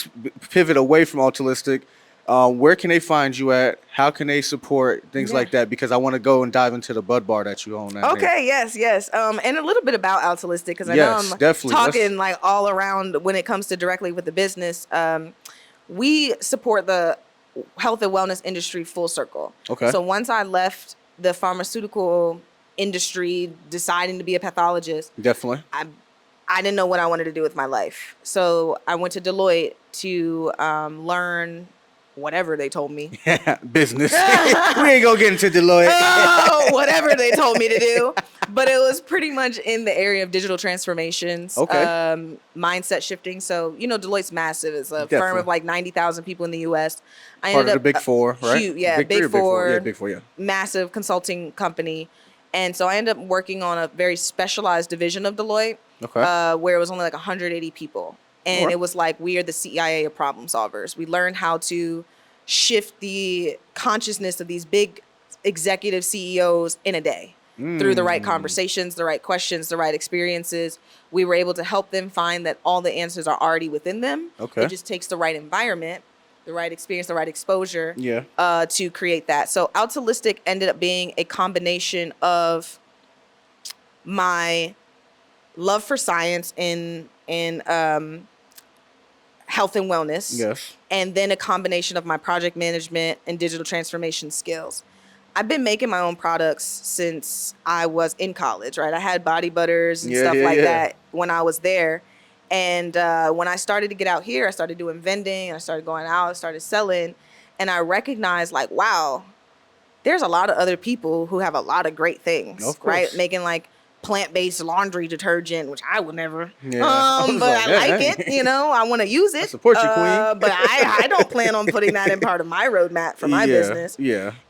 pivot away from Altruistic, where can they find you at? How can they support things like that? Because I want to go and dive into the Bud Bar that you own. Yes. And a little bit about Altruistic, because I know I'm talking like all around when it comes to directly with the business. We support the health and wellness industry full circle. Okay. So once I left the pharmaceutical industry, deciding to be a pathologist, I didn't know what I wanted to do with my life. So I went to Deloitte to learn whatever they told me. Business. We ain't gonna get into Deloitte. Whatever they told me to do. But it was pretty much in the area of digital transformations, mindset shifting. So, you know, Deloitte's massive. It's a firm of like 90,000 people in the U.S. Part of the Big Four, right? Big Four. Big Four, yeah. Massive consulting company. And so I ended up working on a very specialized division of Deloitte, where it was only like 180 people. And it was like, we are the CIA of problem solvers. We learned how to shift the consciousness of these big executive CEOs in a day through the right conversations, the right questions, the right experiences. We were able to help them find that all the answers are already within them. It just takes the right environment, the right experience, the right exposure to create that. So Altruistic ended up being a combination of my love for science and health and wellness. And then a combination of my project management and digital transformation skills. I've been making my own products since I was in college, right? I had body butters and stuff like that when I was there. And when I started to get out here, I started doing vending, and I started going out, I started selling. And I recognized, like, wow, there's a lot of other people who have a lot of great things, right? Making like plant-based laundry detergent, which I would never. But I like it, you know, I want to use it. I support you, queen. But I don't plan on putting that in part of my roadmap for my business.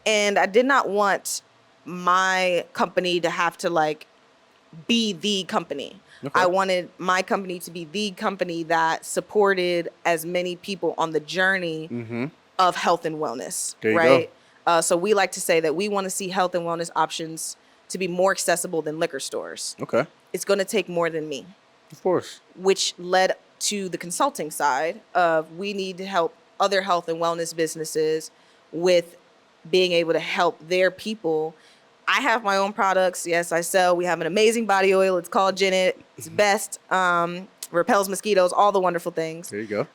And I did not want my company to have to like be the company. I wanted my company to be the company that supported as many people on the journey of health and wellness, right? So we like to say that we want to see health and wellness options to be more accessible than liquor stores. It's going to take more than me. Of course. Which led to the consulting side of we need to help other health and wellness businesses with being able to help their people. I have my own products. Yes, I sell. We have an amazing body oil. It's called Janet. It's best. Repels mosquitoes, all the wonderful things. There you go.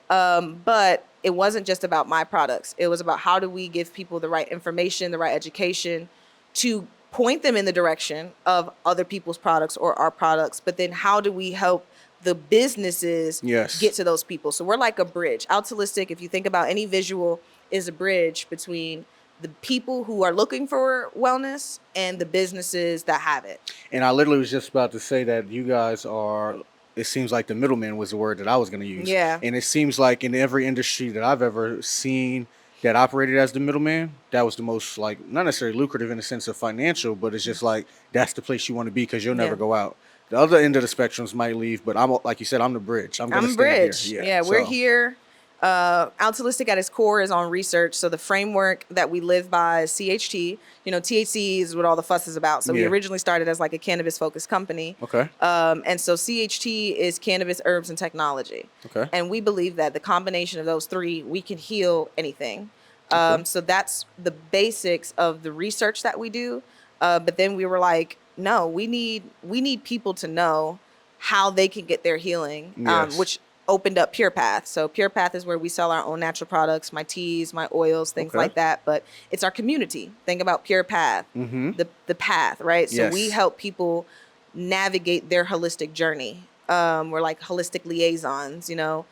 But it wasn't just about my products. It was about how do we give people the right information, the right education to point them in the direction of other people's products or our products. But then how do we help the businesses get to those people? So we're like a bridge. Altruistic, if you think about any visual, is a bridge between the people who are looking for wellness and the businesses that have it. And I literally was just about to say that you guys are, it seems like the middleman was the word that I was going to use. Yeah. And it seems like in every industry that I've ever seen that operated as the middleman, that was the most, like, not necessarily lucrative in the sense of financial, but it's just like, that's the place you want to be because you'll never go out. The other end of the spectrums might leave, but I'm, like you said, I'm the bridge. I'm a bridge. Here. Yeah, we're here. Altruistic at its core is on research. So the framework that we live by is CHT. You know, THC is what all the fuss is about. So we originally started as like a cannabis focused company. Okay. And so CHT is cannabis, herbs, and technology. Okay. And we believe that the combination of those three, we can heal anything. So that's the basics of the research that we do. But then we were like, no, we need people to know how they can get their healing, which opened up Pure Path. So Pure Path is where we sell our own natural products, my teas, my oils, things like that. But it's our community. Think about Pure Path, the path, right? So we help people navigate their holistic journey. We're like holistic liaisons, you know,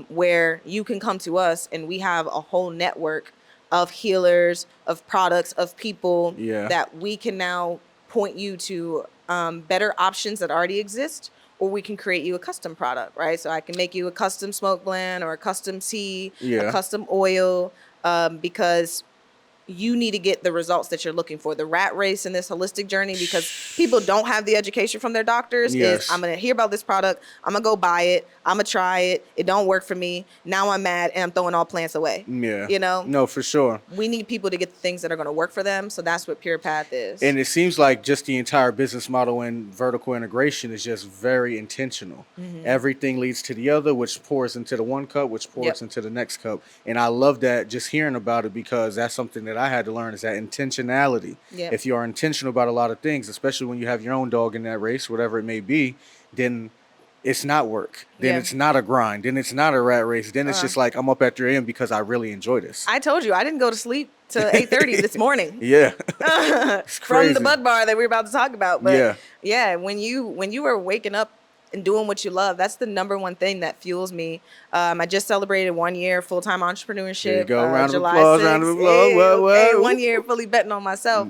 where you can come to us and we have a whole network of healers, of products, of people that we can now point you to better options that already exist, or we can create you a custom product, right? So I can make you a custom smoke blend or a custom tea, a custom oil, because you need to get the results that you're looking for. The rat race in this holistic journey, because people don't have the education from their doctors, is I'm going to hear about this product, I'm going to go buy it, I'm going to try it, it don't work for me, now I'm mad and I'm throwing all plants away. Yeah. You know? No, for sure. We need people to get the things that are going to work for them, so that's what Pure Path is. And it seems like just the entire business model and vertical integration is just very intentional. Everything leads to the other, which pours into the one cup, which pours into the next cup. And I love that, just hearing about it, because that's something that I had to learn, is that intentionality. If you are intentional about a lot of things, especially when you have your own dog in that race, whatever it may be, then it's not work. Then it's not a grind. Then it's not a rat race. Then it's just like, I'm up at 3 a.m. because I really enjoy this. I told you, I didn't go to sleep till 8:30 this morning. It's crazy. From the bud bar that we were about to talk about. But when you are waking up and doing what you love, that's the number one thing that fuels me. I just celebrated 1 year full-time entrepreneurship. There you go. Round of July applause. 6th. Round of applause. Hey, 1 year fully betting on myself.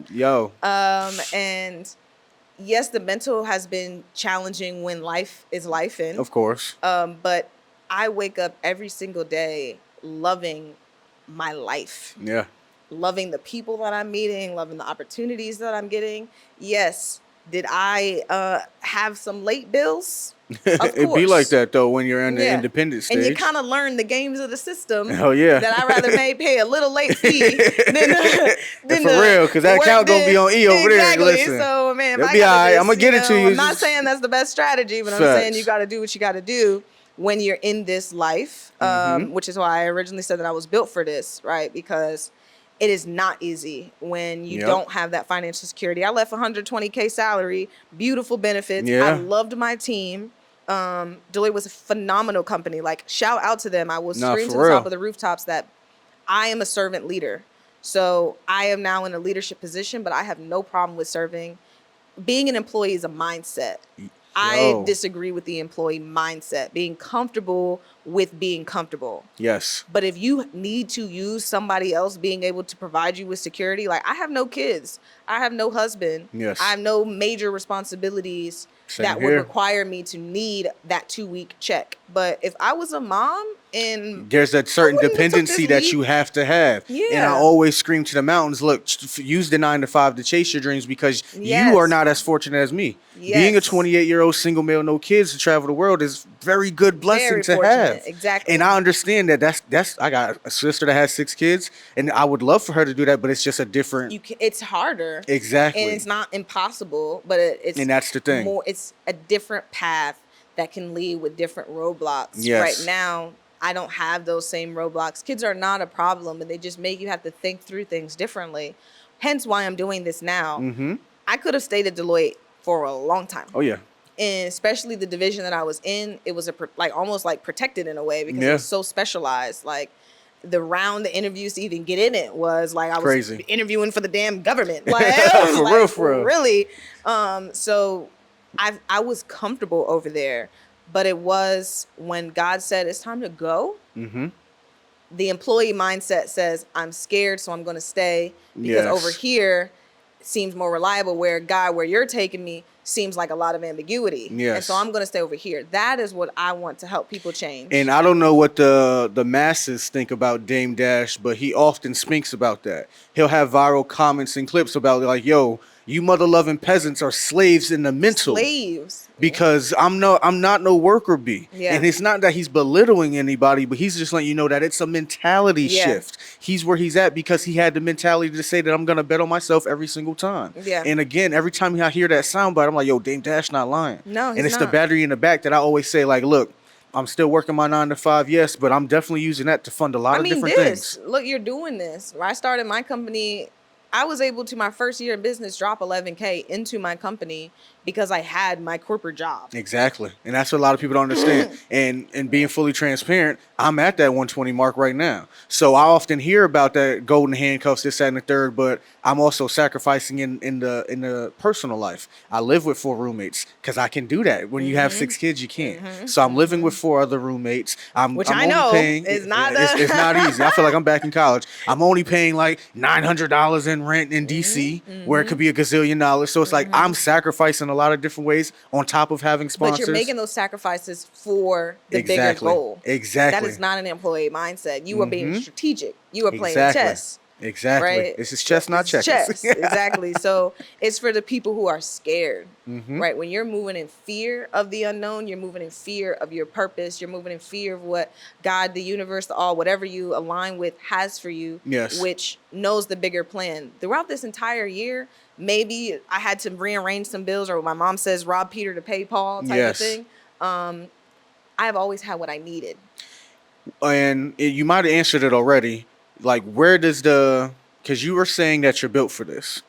And yes, the mental has been challenging when life is life-in. Of course. But I wake up every single day loving my life. Loving the people that I'm meeting, loving the opportunities that I'm getting. Yes. Did I have some late bills? Of course. It'd be like that, though, when you're in the independent stage. And you kind of learn the games of the system. That I'd rather pay a little late fee than for real, because that account going to be on E over there. Listen, so, man, it'll be all right. I'm going to get it to you. I'm not saying that's the best strategy, but I'm saying you got to do what you got to do when you're in this life, which is why I originally said that I was built for this, right? Because it is not easy when you don't have that financial security. I left $120K salary, beautiful benefits. I loved my team. Deloitte was a phenomenal company. Like, shout out to them. I will scream to the top of the rooftops that I am a servant leader. So I am now in a leadership position, but I have no problem with serving. Being an employee is a mindset. I disagree with the employee mindset, being comfortable with being comfortable. But if you need to use somebody else being able to provide you with security, like, I have no kids, I have no husband, I have no major responsibilities that would require me to need that 2-week check. But if I was a mom, and there's that certain dependency that you have to have. And I always scream to the mountains, look, use the 9 to 5 to chase your dreams, because you are not as fortunate as me. Being a 28-year-old single male, no kids, to travel the world is very good blessing to have. Exactly. And I understand that that's I got a sister that has 6 kids, and I would love for her to do that, but it's just a different. It's harder. Exactly. And it's not impossible, but it's. And that's the thing. It's a different path that can lead with different roadblocks. Right now, I don't have those same roadblocks. Kids are not a problem, and they just make you have to think through things differently. Hence why I'm doing this now. I could have stayed at Deloitte for a long time. And especially the division that I was in, it was almost like protected in a way, because it was so specialized. Like, the round the interviews to even get in it was like I was crazy interviewing for the damn government. Like, I was like, for real. Really? So I was comfortable over there, but it was when God said it's time to go. Mm-hmm. The employee mindset says I'm scared, so I'm going to stay because Yes. over here seems more reliable. Where God, where you're taking me seems like a lot of ambiguity. Yes. And so I'm going to stay over here. That is what I want to help people change. And I don't know what the masses think about Dame Dash, but he often speaks about that. He'll have viral comments and clips about like, yo, you mother-loving peasants are slaves in the mental. Slaves. Because I'm not no worker bee. Yeah. And it's not that he's belittling anybody, but he's just letting you know that it's a mentality shift. He's where he's at because he had the mentality to say that I'm going to bet on myself every single time. Yeah. And again, every time I hear that soundbite, I'm like, yo, Dame Dash not lying. No, he's and it's not. the battery in the back that I always say, like, look, I'm still working my 9 to 5, yes, but I'm definitely using that to fund a lot of different things. Look, you're doing this. When I started my company, I was able to, my first year in business, drop $11K into my company because I had my corporate job. Exactly. And that's what a lot of people don't understand. And being fully transparent, I'm at that 120 mark right now. So I often hear about that golden handcuffs, this, that, and the third, but I'm also sacrificing in the personal life. I live with 4 roommates because I can do that. When you have 6 kids, you can't. So I'm living with 4 other roommates. Which I'm I only know paying, is not it's not easy. I feel like I'm back in college. I'm only paying like $900 in rent in DC, where it could be a gazillion dollars. So it's like I'm sacrificing a lot of different ways on top of having sponsors. But you're making those sacrifices for the Exactly. bigger goal. Exactly. That is not an employee mindset. You are being strategic. You are playing chess. Exactly. Right? This is chess, not checkers. Chess. Exactly. So it's for the people who are scared, right? When you're moving in fear of the unknown, you're moving in fear of your purpose. You're moving in fear of what God, the universe, the all, whatever you align with has for you, which knows the bigger plan. Throughout this entire year, maybe I had to rearrange some bills, or my mom says, rob Peter to pay Paul type of thing. I've always had what I needed. And you might have answered it already. Like, where does because you were saying that you're built for this.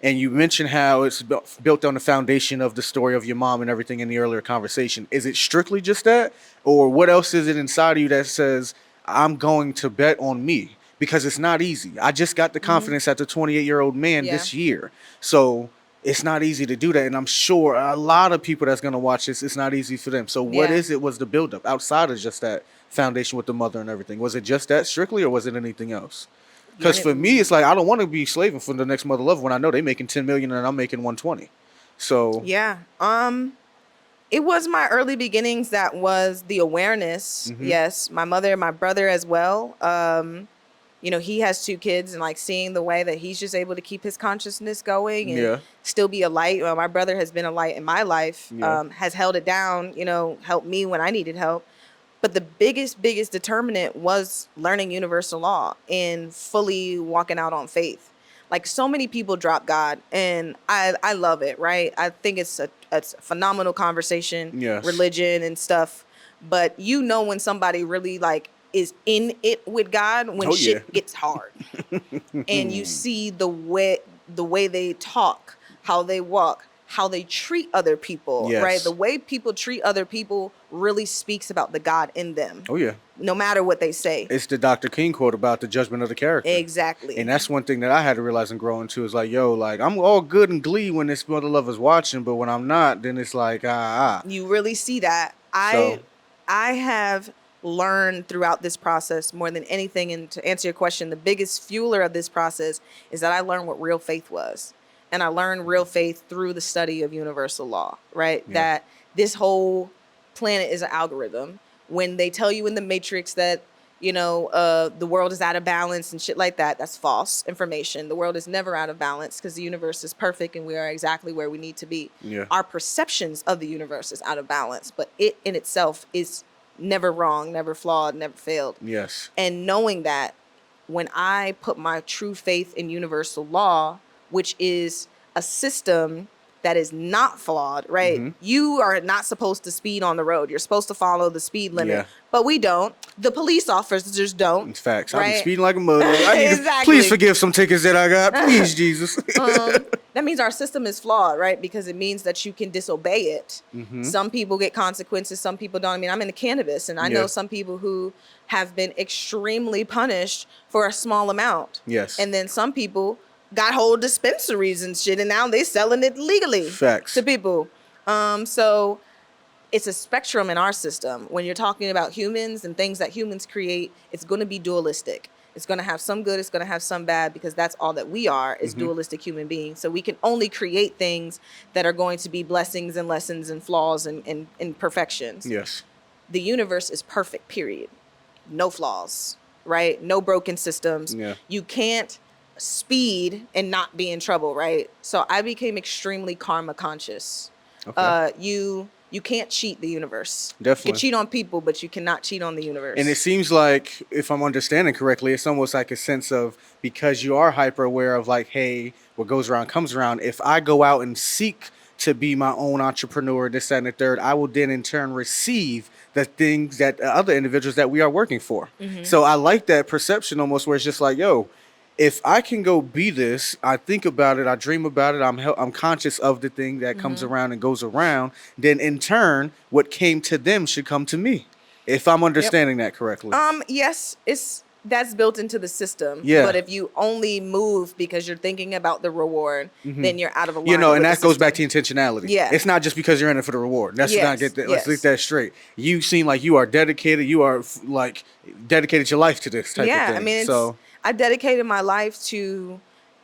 And you mentioned how it's built on the foundation of the story of your mom and everything in the earlier conversation. Is it strictly just that? Or what else is it inside of you that says, I'm going to bet on me? Because it's not easy. I just got the confidence at the 28-year-old man this year. So it's not easy to do that. And I'm sure a lot of people that's going to watch this, it's not easy for them. So what was the buildup outside of just that foundation with the mother and everything? Was it just that strictly, or was it anything else? Because for me, it's like, I don't want to be slaving for the next mother lover when I know they're making 10 million and I'm making 120. So it was my early beginnings. That was the awareness. Yes. My mother, my brother as well. You know, he has 2 kids, and like seeing the way that he's just able to keep his consciousness going and still be a light. Well, my brother has been a light in my life, has held it down, you know, helped me when I needed help. But the biggest determinant was learning universal law and fully walking out on faith. Like, so many people drop God, and I love it, right? I think it's a phenomenal conversation, religion and stuff. But you know when somebody really like is in it with God when shit gets hard. And you see the way they talk, how they walk, how they treat other people, right? The way people treat other people really speaks about the God in them. Oh, yeah. No matter what they say. It's the Dr. King quote about the judgment of the character. Exactly. And that's one thing that I had to realize and grow into is like, yo, like, I'm all good and glee when this mother lover's watching, but when I'm not, then it's like, You really see that. I have learned throughout this process more than anything, and to answer your question, the biggest fueler of this process is that I learned what real faith was. And I learned real faith through the study of universal law, right? That this whole planet is an algorithm. When they tell you in the Matrix that, you know, the world is out of balance and shit like that, that's false information. The world is never out of balance because the universe is perfect and we are exactly where we need to be. Our perceptions of the universe is out of balance, but it in itself is never wrong, never flawed, never failed. And knowing that, when I put my true faith in universal law, which is a system that is not flawed, right? You are not supposed to speed on the road. You're supposed to follow the speed limit, but we don't. The police officers don't. In fact, right? I be speeding like a mother. I need Exactly. to, please forgive some tickets that I got. Please, Jesus. That means our system is flawed, right? Because it means that you can disobey it. Some people get consequences, some people don't. I mean, I'm in the cannabis, and I know some people who have been extremely punished for a small amount. Yes. And then some people got whole dispensaries and shit, and now they selling it legally. Facts. To people. So it's a spectrum in our system. When you're talking about humans and things that humans create, it's going to be dualistic. It's going to have some good, it's going to have some bad, because that's all that we are, is dualistic human beings. So we can only create things that are going to be blessings and lessons and flaws and imperfections. Yes. The universe is perfect, period. No flaws, right? No broken systems. Yeah. You can't speed and not be in trouble, right? So I became extremely karma conscious. Okay. You can't cheat the universe. Definitely. You can cheat on people, but you cannot cheat on the universe. And it seems like, if I'm understanding correctly, it's almost like a sense of, because you are hyper aware of like, hey, what goes around comes around. If I go out and seek to be my own entrepreneur, this, that, and the third, I will then in turn receive the things that other individuals that we are working for. So I like that perception almost, where it's just like, yo, if I can go be this, I think about it, I dream about it, I'm conscious of the thing that comes around and goes around, then in turn, what came to them should come to me. If I'm understanding that correctly. Yes, that's built into the system. Yeah. But if you only move because you're thinking about the reward, then you're out of alignment. You know, and with that goes back to intentionality. Yeah. It's not just because you're in it for the reward. Let's not get that. Let's get that straight. You seem like you are dedicated. You are like dedicated your life to this type of thing. Yeah, I mean, I dedicated my life to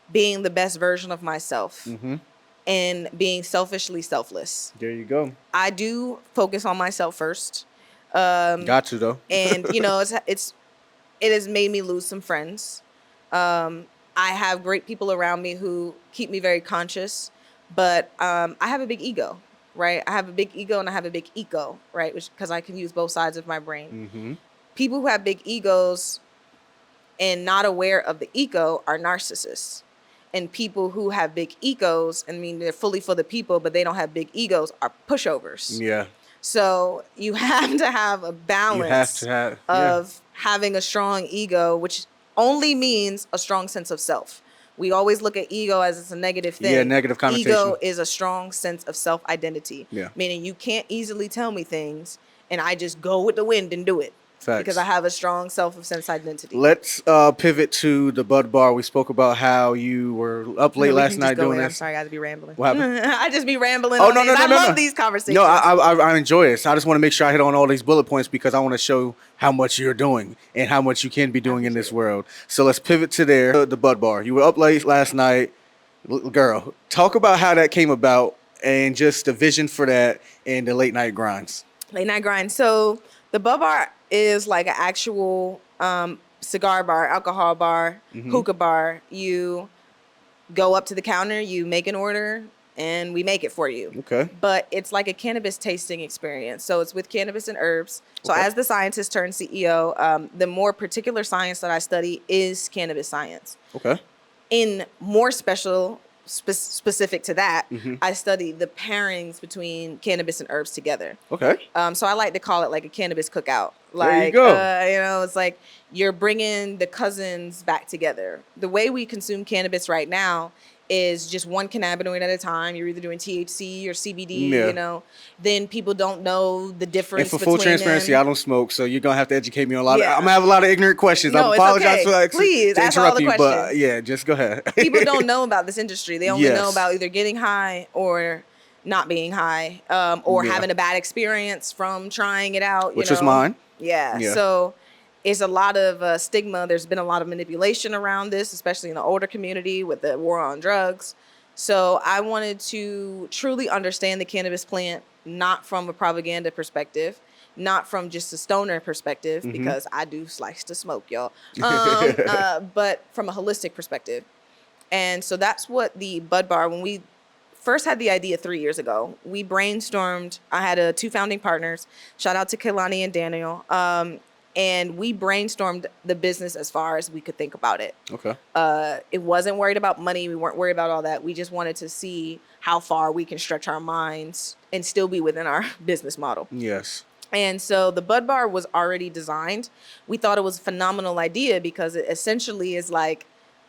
being the best version of myself and being selfishly selfless. There you go. I do focus on myself first. Got to though. And you know, it has made me lose some friends. I have great people around me who keep me very conscious, but I have a big ego, right? I have a big ego and I have a big ego, right? Because I can use both sides of my brain. People who have big egos and not aware of the ego are narcissists. And people who have big egos, I mean, they're fully for the people, but they don't have big egos, are pushovers. Yeah. So you have to have a balance of having a strong ego, which only means a strong sense of self. We always look at ego as it's a negative thing. Yeah, negative connotation. Ego is a strong sense of self-identity. Yeah. Meaning you can't easily tell me things and I just go with the wind and do it. Facts. Because I have a strong sense identity. Let's pivot to the Bud Bar. We spoke about how you were up late last night doing this. I'm sorry, I got to be rambling. What happened? I just be rambling. Oh, on no, these. no, I no, love no. these conversations. No, I enjoy it. So I just want to make sure I hit on all these bullet points because I want to show how much you're doing and how much you can be doing in this world. So let's pivot to the Bud Bar. You were up late last night. Girl, talk about how that came about and just the vision for that and the late night grinds. Late night grind. So the Bud Bar is like an actual cigar bar, alcohol bar, hookah bar. You go up to the counter, you make an order, and we make it for you. Okay. But it's like a cannabis tasting experience. So it's with cannabis and herbs. So as the scientist turned CEO, the more particular science that I study is cannabis science. Okay. In more specific to that, I study the pairings between cannabis and herbs together. Okay. So I like to call it like a cannabis cookout. There you Like, go. you know, it's like you're bringing the cousins back together. The way we consume cannabis right now is just one cannabinoid at a time. You're either doing THC or CBD, you know. Then people don't know the difference And for between full transparency, them. I don't smoke, so you're going to have to educate me on a lot. Yeah. I'm going to have a lot of ignorant questions. No, I it's apologize okay. for Please, to ask all interrupt the you, but questions. yeah, just go ahead. People don't know about this industry. They only Yes. know about either getting high or not being high, or having a bad experience from trying it out. Which was mine. Yeah. So it's a lot of stigma. There's been a lot of manipulation around this, especially in the older community with the war on drugs. So I wanted to truly understand the cannabis plant, not from a propaganda perspective, not from just a stoner perspective, because I do slice to smoke, y'all, but from a holistic perspective. And so that's what the Bud Bar, when we first had the idea 3 years ago, we brainstormed. I had two founding partners. Shout out to Kehlani and Daniel. And we brainstormed the business as far as we could think about it. Okay. It wasn't worried about money. We weren't worried about all that. We just wanted to see how far we can stretch our minds and still be within our business model. Yes. And so the Bud Bar was already designed. We thought it was a phenomenal idea because it essentially is like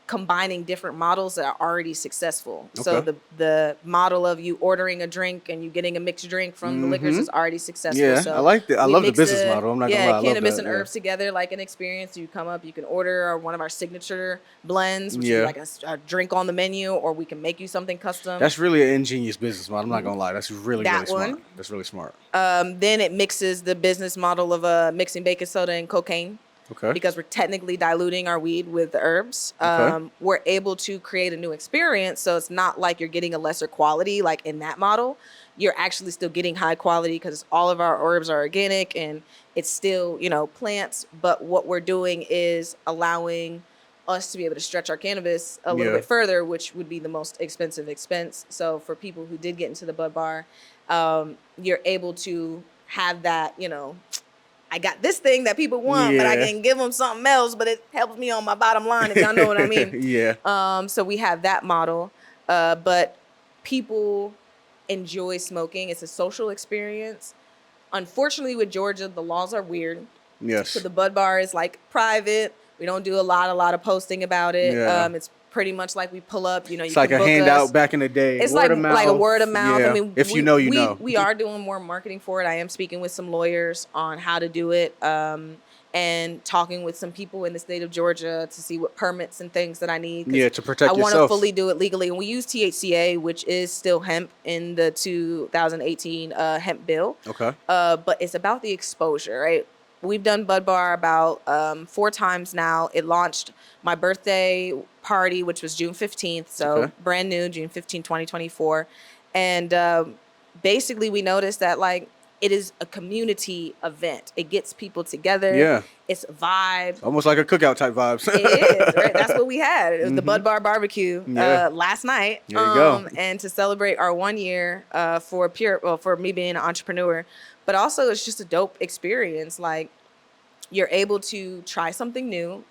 combining different models that are already successful. Okay. So the model of you ordering a drink and you getting a mixed drink from the liquors is already successful. Yeah, so I like it. I love the business model. I'm not gonna lie. Cannabis and herbs together, like an experience. You come up, you can order one of our signature blends, which is like a drink on the menu, or we can make you something custom. That's really an ingenious business model. I'm not gonna lie. That's really smart. That's really smart. Then it mixes the business model of mixing baking soda and cocaine. Okay. Because we're technically diluting our weed with the herbs. We're able to create a new experience. So it's not like you're getting a lesser quality like in that model. You're actually still getting high quality because all of our herbs are organic and it's still, plants. But what we're doing is allowing us to be able to stretch our cannabis a little bit further, which would be the most expensive expense. So for people who did get into the Bud Bar, you're able to have that, I got this thing that people want, but I can give them something else, but it helps me on my bottom line, if y'all know what I mean. So we have that model, but people enjoy smoking. It's a social experience. Unfortunately, with Georgia, the laws are weird. Yes. So the Bud Bar is like private. We don't do a lot of posting about it. It's pretty much like we pull up, it's like a handout back in the day. It's like a word of mouth. Yeah. I mean, if you know, you know. We are doing more marketing for it. I am speaking with some lawyers on how to do it, and talking with some people in the state of Georgia to see what permits and things that I need. Yeah, to protect yourself. I want to fully do it legally. And we use THCA, which is still hemp in the 2018 hemp bill. Okay. But it's about the exposure, right? We've done Bud Bar about 4 times now. It launched my birthday party, which was June 15th. So brand new, June 15, 2024. And basically we noticed that it is a community event. It gets people together. Yeah. It's a vibe. Almost like a cookout type vibes. It is, right? That's what we had. It was the Bud Bar barbecue last night. There you go. And to celebrate our 1 year for me being an entrepreneur. But also it's just a dope experience. Like you're able to try something new.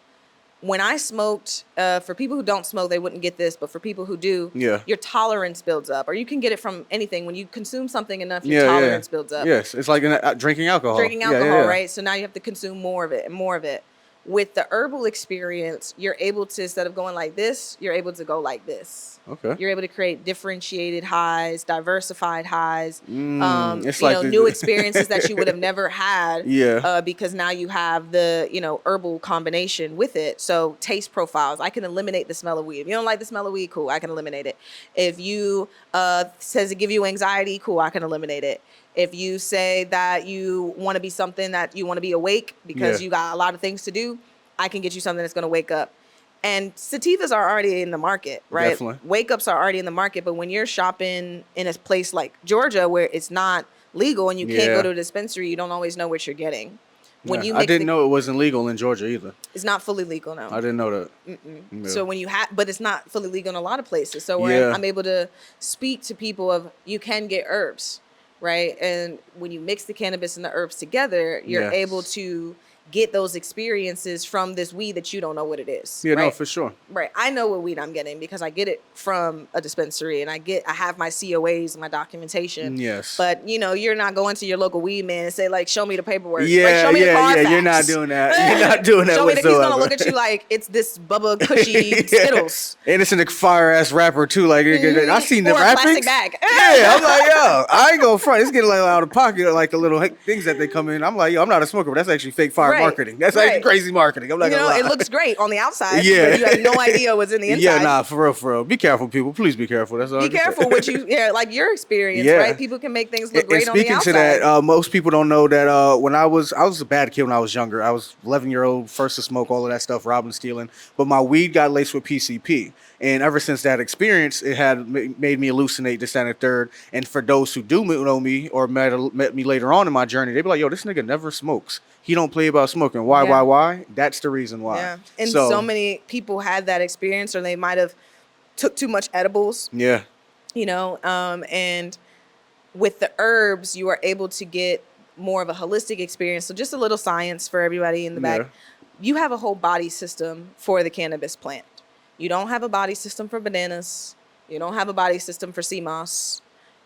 When I smoked, for people who don't smoke, they wouldn't get this, but for people who do, your tolerance builds up. Or you can get it from anything. When you consume something enough, your tolerance builds up. Yes, it's like drinking alcohol. Right? So now you have to consume more of it and more of it. With the herbal experience, you're able to, instead of going like this, you're able to go like this. Okay. You're able to create differentiated highs, diversified highs, it's like new experiences that you would have never had. Because now you have the, herbal combination with it. So taste profiles, I can eliminate the smell of weed. If you don't like the smell of weed, cool, I can eliminate it. If you says it give you anxiety, cool, I can eliminate it. If you say that you want to be something that you want to be awake because you got a lot of things to do, I can get you something that's going to wake up. And sativas are already in the market, right? Definitely. Wake ups are already in the market. But when you're shopping in a place like Georgia where it's not legal and you can't go to a dispensary, you don't always know what you're getting. I didn't know it wasn't legal in Georgia either. It's not fully legal now. I didn't know that. Yeah. So when you but it's not fully legal in a lot of places. So I'm able to speak to people of you can get herbs. Right. And when you mix the cannabis and the herbs together, you're able to get those experiences from this weed that you don't know what it is. Yeah, right? No, for sure. Right. I know what weed I'm getting because I get it from a dispensary and I have my COAs and my documentation. Yes. But, you're not going to your local weed man and say, show me the paperwork. Yeah, show me the Carfax. You're not doing that. You're not doing that show whatsoever. He's going to look at you like it's this Bubba Cushy Skittles. And it's in a fire-ass wrapper, too. I seen the wrappings. Or a plastic bag. Yeah, I'm like, yo, I ain't going front. It's getting out of pocket, like the little things that they come in. I'm like, yo, I'm not a smoker, but that's actually fake fire marketing. That's like crazy marketing. I'm like, it looks great on the outside. But you have no idea what's in the inside. Yeah, nah, for real. Be careful, people. Please be careful. That's all. Be careful what you, like your experience, right? People can make things look great on the outside. Speaking to that, most people don't know that when I was a bad kid when I was younger. I was 11-year-old, first to smoke, all of that stuff, robbing, stealing. But my weed got laced with PCP. And ever since that experience, it had made me hallucinate this, that, and the third. And for those who do know me or met me later on in my journey, they be like, yo, this nigga never smokes. He don't play about smoking. Why? That's the reason why. Yeah. And so many people had that experience or they might have took too much edibles. Yeah. And with the herbs, you are able to get more of a holistic experience. So just a little science for everybody in the back. You have a whole body system for the cannabis plant. You don't have a body system for bananas. You don't have a body system for sea moss.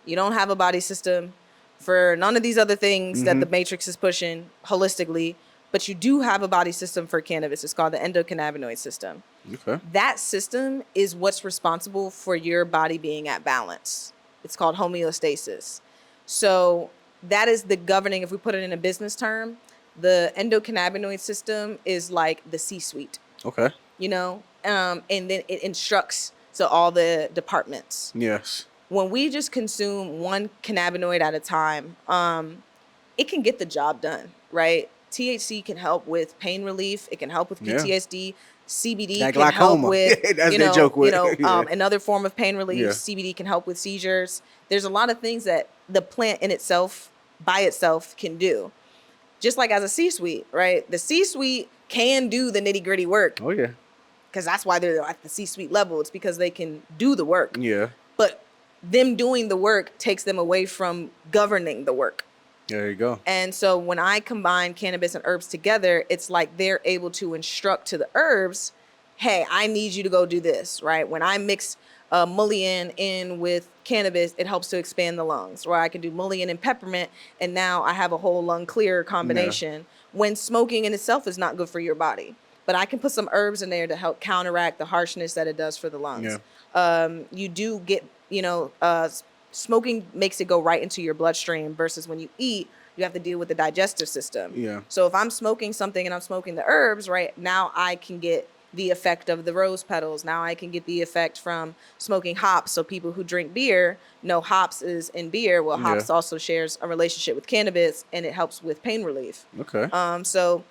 You don't have a body system for none of these other things that the Matrix is pushing holistically. But you do have a body system for cannabis. It's called the endocannabinoid system. Okay. That system is what's responsible for your body being at balance. It's called homeostasis. So that is the governing, if we put it in a business term, the endocannabinoid system is like the C-suite. Okay. You know, and then it instructs to all the departments. Yes. When we just consume one cannabinoid at a time, it can get the job done, right? THC can help with pain relief. It can help with PTSD. CBD that can help with, another form of pain relief. Yeah. CBD can help with seizures. There's a lot of things that the plant in itself, by itself, can do. Just like as a C-suite, right? The C-suite can do the nitty gritty work. Oh, yeah. Because that's why they're at the C-suite level. It's because they can do the work. Yeah. But them doing the work takes them away from governing the work. There you go. And so when I combine cannabis and herbs together, it's like they're able to instruct to the herbs, hey, I need you to go do this, right? When I mix mullein in with cannabis, it helps to expand the lungs. Or I can do mullein and peppermint, and now I have a whole lung clear combination. Yeah. When smoking in itself is not good for your body. But I can put some herbs in there to help counteract the harshness that it does for the lungs. Yeah. You do get, smoking makes it go right into your bloodstream versus when you eat, you have to deal with the digestive system. Yeah. So if I'm smoking something and I'm smoking the herbs, right, now I can get the effect of the rose petals. Now I can get the effect from smoking hops. So people who drink beer know hops is in beer. Well, hops also shares a relationship with cannabis, and it helps with pain relief. Okay. So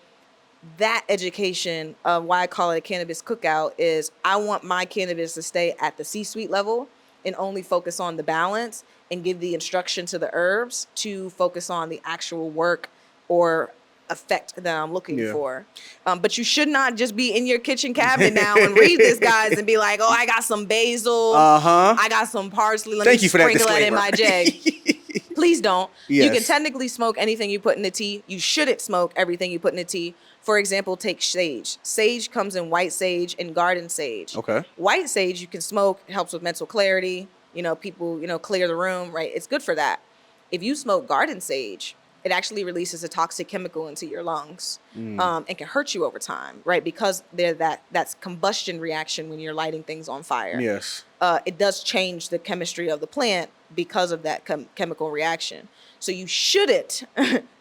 that education of why I call it a cannabis cookout is I want my cannabis to stay at the C-suite level and only focus on the balance and give the instruction to the herbs to focus on the actual work or effect that I'm looking for. But you should not just be in your kitchen cabinet now and read this, guys, and be like, oh, I got some basil. I got some parsley. Let me sprinkle that in my jug. Please don't. Yes. You can technically smoke anything you put in the tea. You shouldn't smoke everything you put in the tea. For example, take sage. Sage comes in white sage and garden sage. Okay. White sage you can smoke. It helps with mental clarity. People, clear the room, right? It's good for that. If you smoke garden sage, it actually releases a toxic chemical into your lungs and can hurt you over time, right? Because that's combustion reaction when you're lighting things on fire. Yes. It does change the chemistry of the plant because of that chemical reaction. So you shouldn't,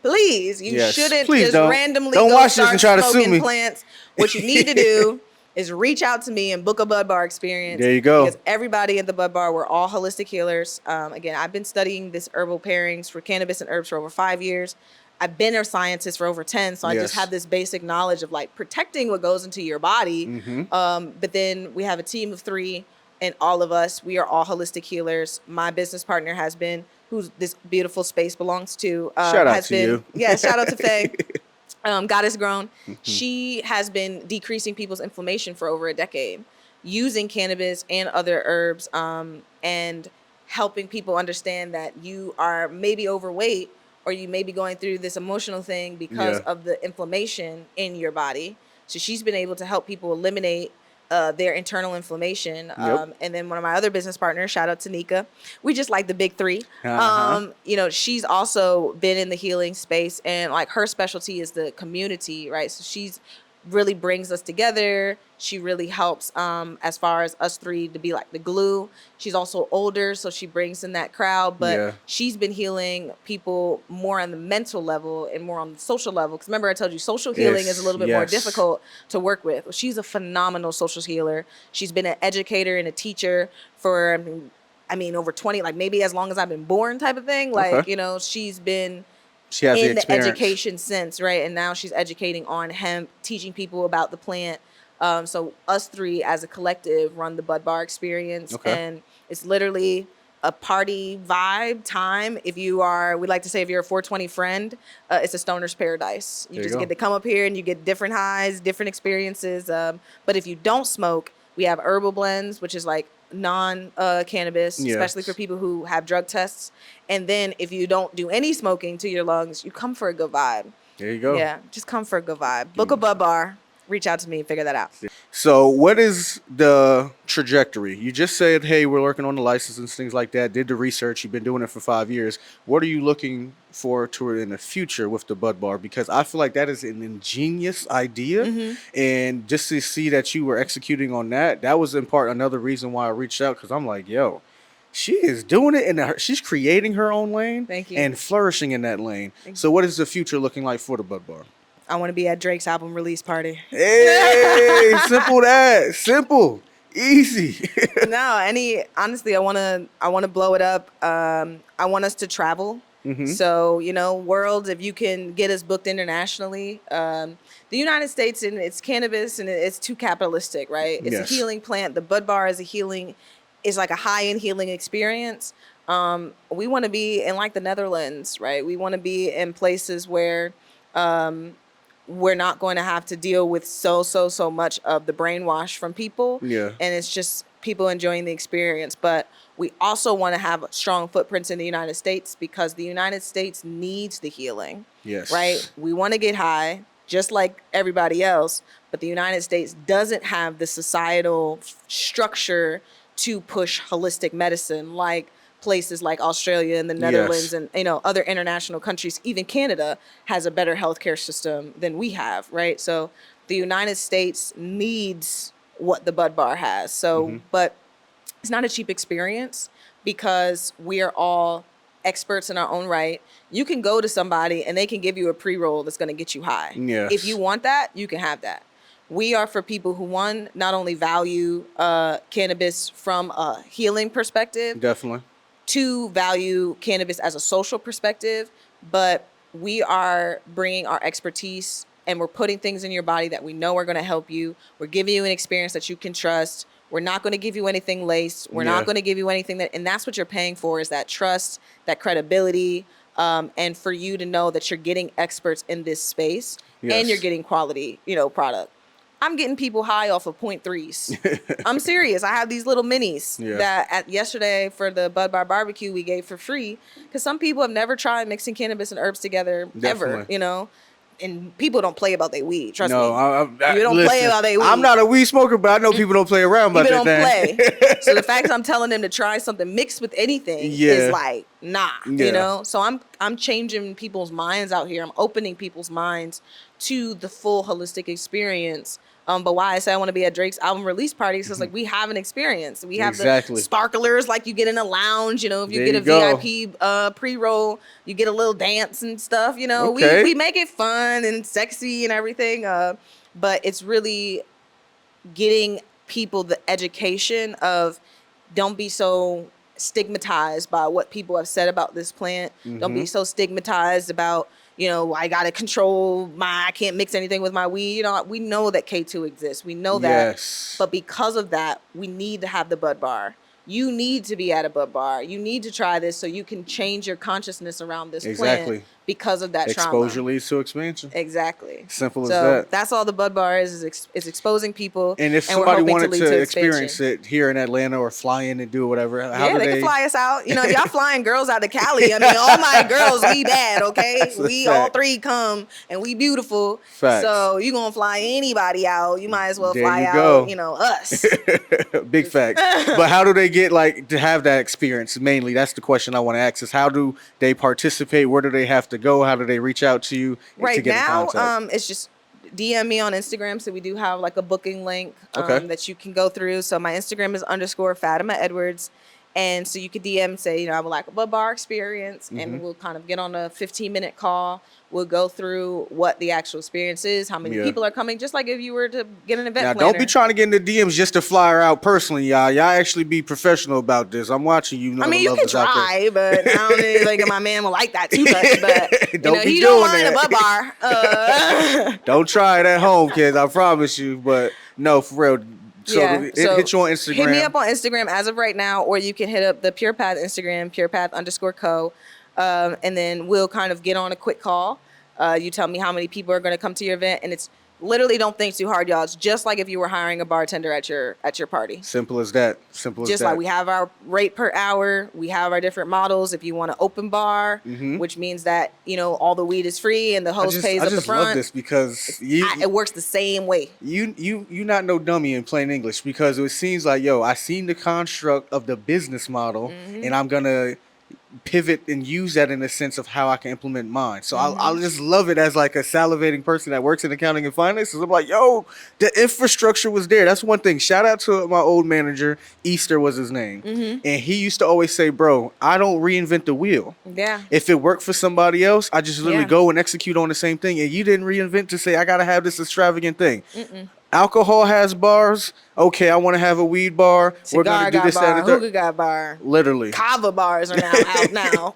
please, shouldn't just randomly go start smoking plants. What you need to do is reach out to me and book a Bud Bar experience. There you go. Because everybody at the Bud Bar, we're all holistic healers. Again, I've been studying this herbal pairings for cannabis and herbs for over 5 years. I've been a scientist for over 10, so I just have this basic knowledge of like protecting what goes into your body. But then we have a team of 3, and all of us, we are all holistic healers. My business partner has been, who this beautiful space belongs to. Shout out to you. Yeah, shout out to Faye. Goddess Grown. She has been decreasing people's inflammation for over a decade using cannabis and other herbs and helping people understand that you are maybe overweight or you may be going through this emotional thing because of the inflammation in your body. So she's been able to help people eliminate their internal inflammation. And then one of my other business partners, shout out to Nika. We just like the big 3. She's also been in the healing space, and like her specialty is the community, right? So she's really brings us together. She really helps as far as us 3 to be like the glue. She's also older, so she brings in that crowd, but she's been healing people more on the mental level and more on the social level. Because remember I told you social healing is a little bit more difficult to work with. Well, she's a phenomenal social healer. She's been an educator and a teacher for, over 20, like maybe as long as I've been born type of thing. Like, she's been in the education sense, right? And now she's educating on hemp, teaching people about the plant. So us 3 as a collective run the Bud Bar experience, and it's literally a party vibe time. We like to say if you're a 420 friend, it's a stoner's paradise. You just get to come up here and you get different highs, different experiences. But if you don't smoke, we have herbal blends, which is like non-cannabis, especially for people who have drug tests. And then if you don't do any smoking to your lungs, you come for a good vibe. There you go. Yeah, just come for a good vibe. Book a bud bar. Reach out to me and figure that out. So what is the trajectory? You just said, hey, we're working on the licenses, things like that, did the research, you've been doing it for 5 years. What are you looking forward to in the future with the bud bar? Because I feel like that is an ingenious idea. And just to see that you were executing on that, that was in part another reason why I reached out, because I'm like, yo, she is doing it, and she's creating her own lane. Thank you. And flourishing in that lane. So what is the future looking like for the bud bar? I want to be at Drake's album release party. Hey, simple that. Simple. Easy. Honestly, I want to blow it up. I want us to travel. So, Wrld, if you can get us booked internationally, the United States, and it's cannabis and it's too capitalistic, right? It's a healing plant. The bud bar is is like a high-end healing experience. We want to be in like the Netherlands, right? We want to be in places where, we're not going to have to deal with so much of the brainwash from people. Yeah. And it's just people enjoying the experience. But we also want to have strong footprints in the United States, because the United States needs the healing. Yes. Right? We want to get high just like everybody else, but the United States doesn't have the societal structure to push holistic medicine like places like Australia and the Netherlands and other international countries. Even Canada has a better healthcare system than we have, right? So the United States needs what the bud bar has. So, but it's not a cheap experience, because we are all experts in our own right. You can go to somebody and they can give you a pre-roll that's going to get you high. Yes. If you want that, you can have that. We are for people who, not only value cannabis from a healing perspective. Definitely. To value cannabis as a social perspective, but we are bringing our expertise and we're putting things in your body that we know are going to help you. We're giving you an experience that you can trust. We're not going to give you anything laced. We're not going to give you anything and that's what you're paying for, is that trust, that credibility, and for you to know that you're getting experts in this space and you're getting quality, product. I'm getting people high off of 0.3s. I'm serious. I have these little minis that yesterday for the Bud Bar barbecue we gave for free, because some people have never tried mixing cannabis and herbs together ever, And people don't play about their weed. Trust me. You don't play about their weed. I'm not a weed smoker, but I know people don't play around about that. People don't play. So the fact I'm telling them to try something mixed with anything is like, nah, So I'm changing people's minds out here. I'm opening people's minds to the full holistic experience. But why I say I want to be at Drake's album release party is because like we have an experience. We have the sparklers like you get in a lounge. If you get a VIP pre-roll, you get a little dance and stuff. We make it fun and sexy and everything. But it's really getting people the education of, don't be so stigmatized by what people have said about this plant. Don't be so stigmatized about, I got to control I can't mix anything with my weed. We know that K2 exists. We know that. Yes. But because of that, we need to have the bud bar. You need to be at a bud bar. You need to try this so you can change your consciousness around this plant because of that trauma. Exposure leads to expansion. Exactly. Simple as that. That's all the bud bar is exposing people. And if somebody wanted to experience it here in Atlanta or fly in and do whatever, how they can fly us out. If y'all flying girls out to Cali, all my girls, we bad, okay? We all three come and we beautiful. Facts. So you gonna fly anybody out, you might as well fly out, us. Big facts. But how do they get to have that experience? Mainly, that's the question I want to ask, is how do they participate? Where do they have to go? How do they reach out to you to get in contact? It's just DM me on Instagram. So we do have a booking link that you can go through. So my Instagram is _Fatima Edwards. And so you could DM and say, I would like a bud bar experience, and we'll kind of get on a 15-minute call. We'll go through what the actual experience is, how many people are coming, just like if you were to get an event planner. Don't be trying to get in the DMs just to fly her out personally, y'all. Y'all actually be professional about this. I'm watching you. You can try, but I don't think my man will like that too much. But he don't mind a bud bar. Don't try it at home, kids. I promise you. But no, for real. So hit you on Instagram. Hit me up on Instagram as of right now, or you can hit up the Pure Path Instagram, purepath_co. And then we'll kind of get on a quick call. You tell me how many people are going to come to your event, and Literally don't think too hard, y'all. It's just like if you were hiring a bartender at your party. Simple as that. Simple as that. Just like we have our rate per hour, we have our different models. If you want an open bar, which means that, you know, all the weed is free and the host pays up the front. I just love this because it works the same way. You not no dummy in plain English, because it seems like, yo, I seen the construct of the business model and I'm gonna pivot and use that in the sense of how I can implement mine. So I'll just love it as like a salivating person that works in accounting and finance. I'm like, yo, the infrastructure was there. That's one thing. Shout out to my old manager, Easter was his name. And he used to always say, bro, I don't reinvent the wheel. Yeah. If it worked for somebody else, I just literally go and execute on the same thing. And you didn't reinvent to say, I got to have this extravagant thing. Alcohol has bars. Okay, I want to have a weed bar. Cigar We're going to do this, that, and hookah got bar. Literally. Kava bars are now out now.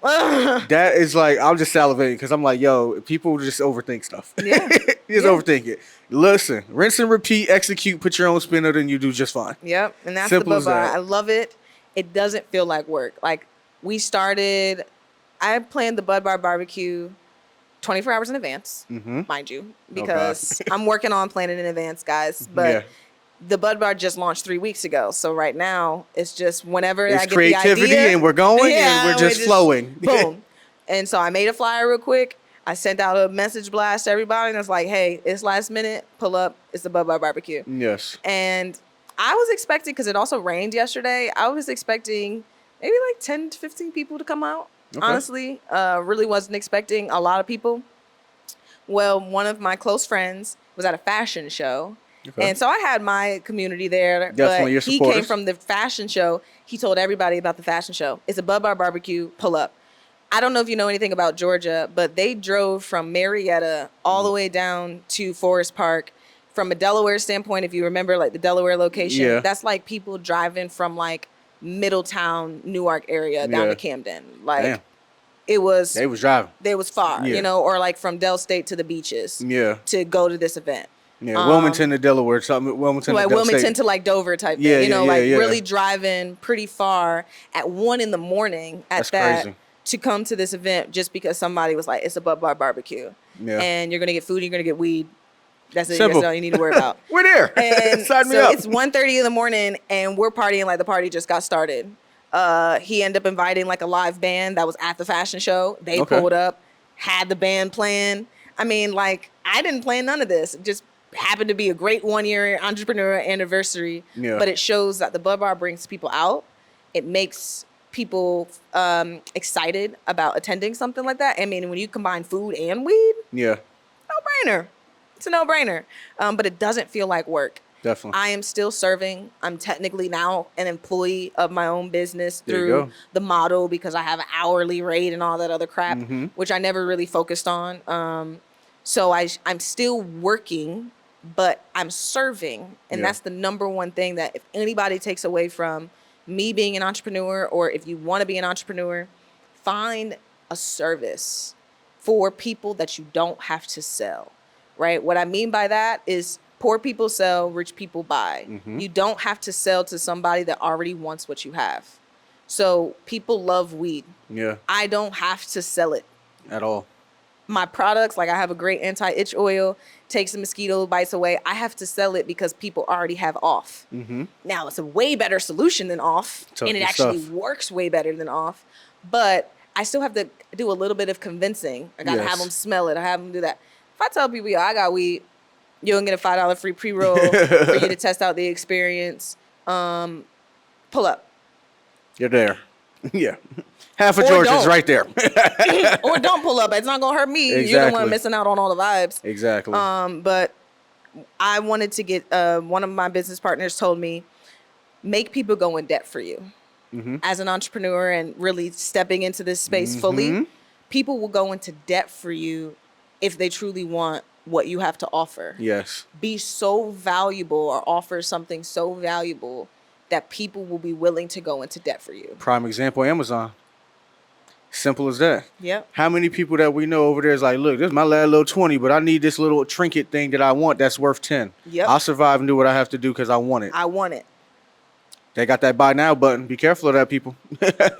That is like, I'm just salivating because I'm like, yo, people just overthink stuff. Yeah. You just overthink it. Listen, rinse and repeat, execute, put your own spin on it, and you do just fine. Yep, and that's Simple the as Bud Bar. that. I love it. It doesn't feel like work. Like, I planned the Bud Bar barbecue 24 hours in advance, mind you, because I'm working on planning in advance, guys. But the Bud Bar just launched 3 weeks ago. So right now, it's just whenever I get creativity the idea, and we're going and we're just flowing. Boom. And so I made a flyer real quick. I sent out a message blast to everybody, and it's like, hey, it's last minute. Pull up. It's the Bud Bar barbecue. Yes. And I was expecting, because it also rained yesterday, I was expecting maybe like 10 to 15 people to come out. Okay. Honestly, really wasn't expecting a lot of people. Well, one of my close friends was at a fashion show. Okay. And so I had my community there. Definitely your supporters. He came from the fashion show. He told everybody about the fashion show. It's a Bud Bar barbecue. Pull up. I don't know if you know anything about Georgia, but they drove from Marietta all the way down to Forest Park. From a Delaware standpoint, if you remember, like the Delaware location, that's like people driving from like Middletown, Newark area down to Camden. Like, damn. They was driving. They was far, you know, or like from Del State to the beaches. To go to this event. Yeah, Wilmington to Delaware, something. Wilmington to like Dover type thing. You know, really driving pretty far at 1 a.m. That's crazy. To come to this event just because somebody was like, it's a Bud Bar barbecue. Yeah. And you're gonna get food, and you're gonna get weed. That's it. That's all you need to worry about. We're there. And sign me up. It's 1:30 in the morning, and we're partying like the party just got started. He ended up inviting like a live band that was at the fashion show. They pulled up, had the band playing. I mean, like, I didn't plan none of this. It just happened to be a great 1-year entrepreneur anniversary. Yeah. But it shows that the Bud Bar brings people out. It makes people excited about attending something like that. I mean, when you combine food and weed, no-brainer. It's a no-brainer. But it doesn't feel like work. Definitely. I am still serving. I'm technically now an employee of my own business through the model, because I have an hourly rate and all that other crap, which I never really focused on. So I'm still working, but I'm serving. And that's the number one thing that if anybody takes away from me being an entrepreneur, or if you want to be an entrepreneur, find a service for people that you don't have to sell, right? What I mean by that is poor people sell, rich people buy. You don't have to sell to somebody that already wants what you have. So people love weed. Yeah. I don't have to sell it. At all. My products, like I have a great anti-itch oil, takes the mosquito bites away. I have to sell it because people already have off. Now, it's a way better solution than off, and it actually works way better than off. But I still have to do a little bit of convincing. I got to have them smell it. I have them do that. If I tell people, yo, I got weed, you're going to get a $5 free pre-roll for you to test out the experience. Pull up. You're there. Yeah. Half of Georgia's right there. Or don't pull up. It's not going to hurt me. Exactly. You're the one missing out on all the vibes. Exactly. But I wanted to get, one of my business partners told me, make people go in debt for you. As an entrepreneur and really stepping into this space fully, people will go into debt for you if they truly want what you have to offer. Yes. Be so valuable or offer something so valuable that people will be willing to go into debt for you. Prime example, Amazon. Simple as that. Yep. How many people that we know over there is like, look, this is my last little 20, but I need this little trinket thing that I want that's worth 10. Yep. I'll survive and do what I have to do because I want it. I want it. They got that buy now button. Be careful of that, people.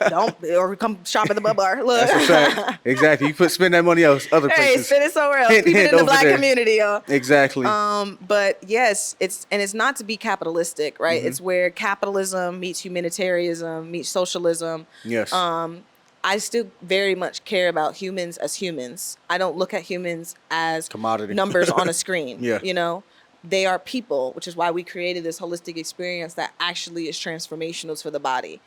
Don't or come shop at the Bud Bar. Look. That's a fact. Exactly. You spend that money else other places. Hey, spend it somewhere else. Keep it in the Black community, y'all. Exactly. But yes, it's not to be capitalistic, right? Mm-hmm. It's where capitalism meets humanitarianism, meets socialism. Yes. I still very much care about humans as humans. I don't look at humans as commodity numbers on a screen. Yeah. You know, they are people, which is why we created this holistic experience that actually is transformational for the body.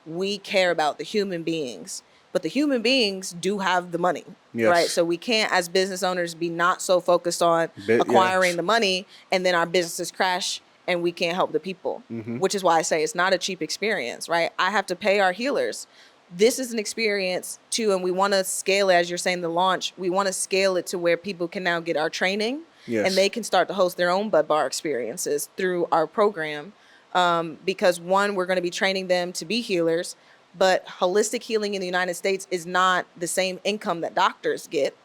We care about the human beings, but the human beings do have the money, yes. right? So we can't, as business owners, be not so focused on acquiring the money, and then our businesses crash and we can't help the people, mm-hmm. which is why I say it's not a cheap experience, right? I have to pay our healers. This is an experience too, and we want to scale it, as you're saying, the launch. We want to scale it to where people can now get our training, yes. and they can start to host their own Bud Bar experiences through our program. Because one, we're going to be training them to be healers, but holistic healing in the United States is not the same income that doctors get.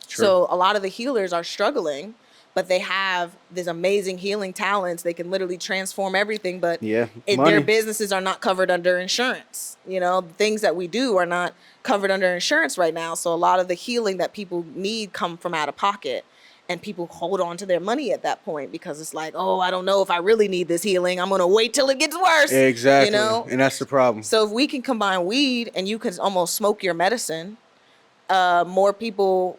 True. So a lot of the healers are struggling, but they have this amazing healing talents. They can literally transform everything, but their businesses are not covered under insurance. You know, the things that we do are not covered under insurance right now. So a lot of the healing that people need come from out of pocket. And people hold on to their money at that point because it's like, oh, I don't know if I really need this healing. I'm going to wait till it gets worse. Exactly. You know? And that's the problem. So if we can combine weed and you can almost smoke your medicine, more people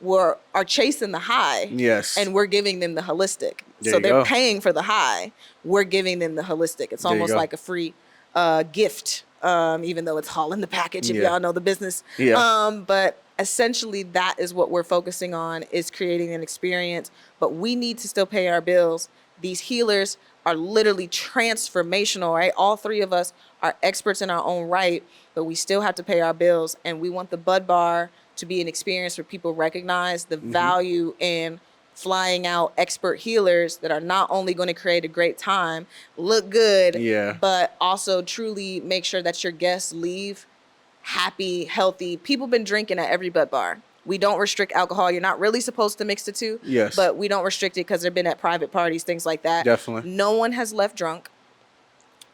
are chasing the high. Yes. And we're giving them the holistic. So they're paying for the high. We're giving them the holistic. It's almost like a free gift, even though it's all in the package, if y'all know the business. Yeah. But essentially, that is what we're focusing on, is creating an experience. But we need to still pay our bills. These healers are literally transformational, right? All three of us are experts in our own right, but we still have to pay our bills. And we want the Bud Bar to be an experience where people recognize the mm-hmm. value in flying out expert healers that are not only going to create a great time, look good, but also truly make sure that your guests leave happy, healthy. People been drinking at every Bud Bar. We don't restrict alcohol. You're not really supposed to mix the two. Yes. But we don't restrict it because they've been at private parties, things like that. Definitely. No one has left drunk.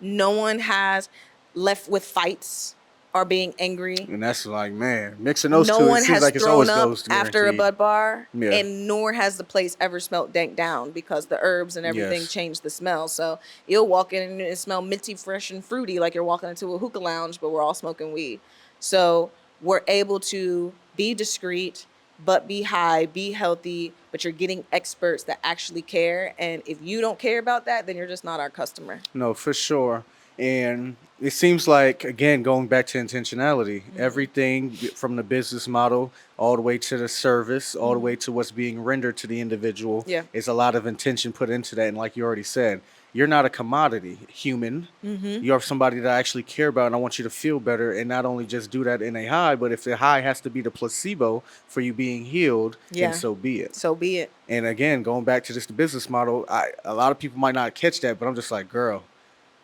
No one has left with fights or being angry. And that's like, man, mixing those two, it seems like it's always goes to after a Bud Bar, and nor has the place ever smelled dank down because the herbs and everything changed the smell. So you'll walk in and it smell minty, fresh, and fruity like you're walking into a hookah lounge, but we're all smoking weed. So we're able to be discreet, but be high, be healthy, but you're getting experts that actually care. And if you don't care about that, then you're just not our customer. No, for sure. And it seems like, again, going back to intentionality, mm-hmm. everything from the business model all the way to the service, all the way to what's being rendered to the individual is a lot of intention put into that. And like you already said, you're not a commodity human. Mm-hmm. You're somebody that I actually care about, and I want you to feel better, and not only just do that in a high, but if the high has to be the placebo for you being healed, then so be it. So be it. And again, going back to just the business model, a lot of people might not catch that, but I'm just like, girl,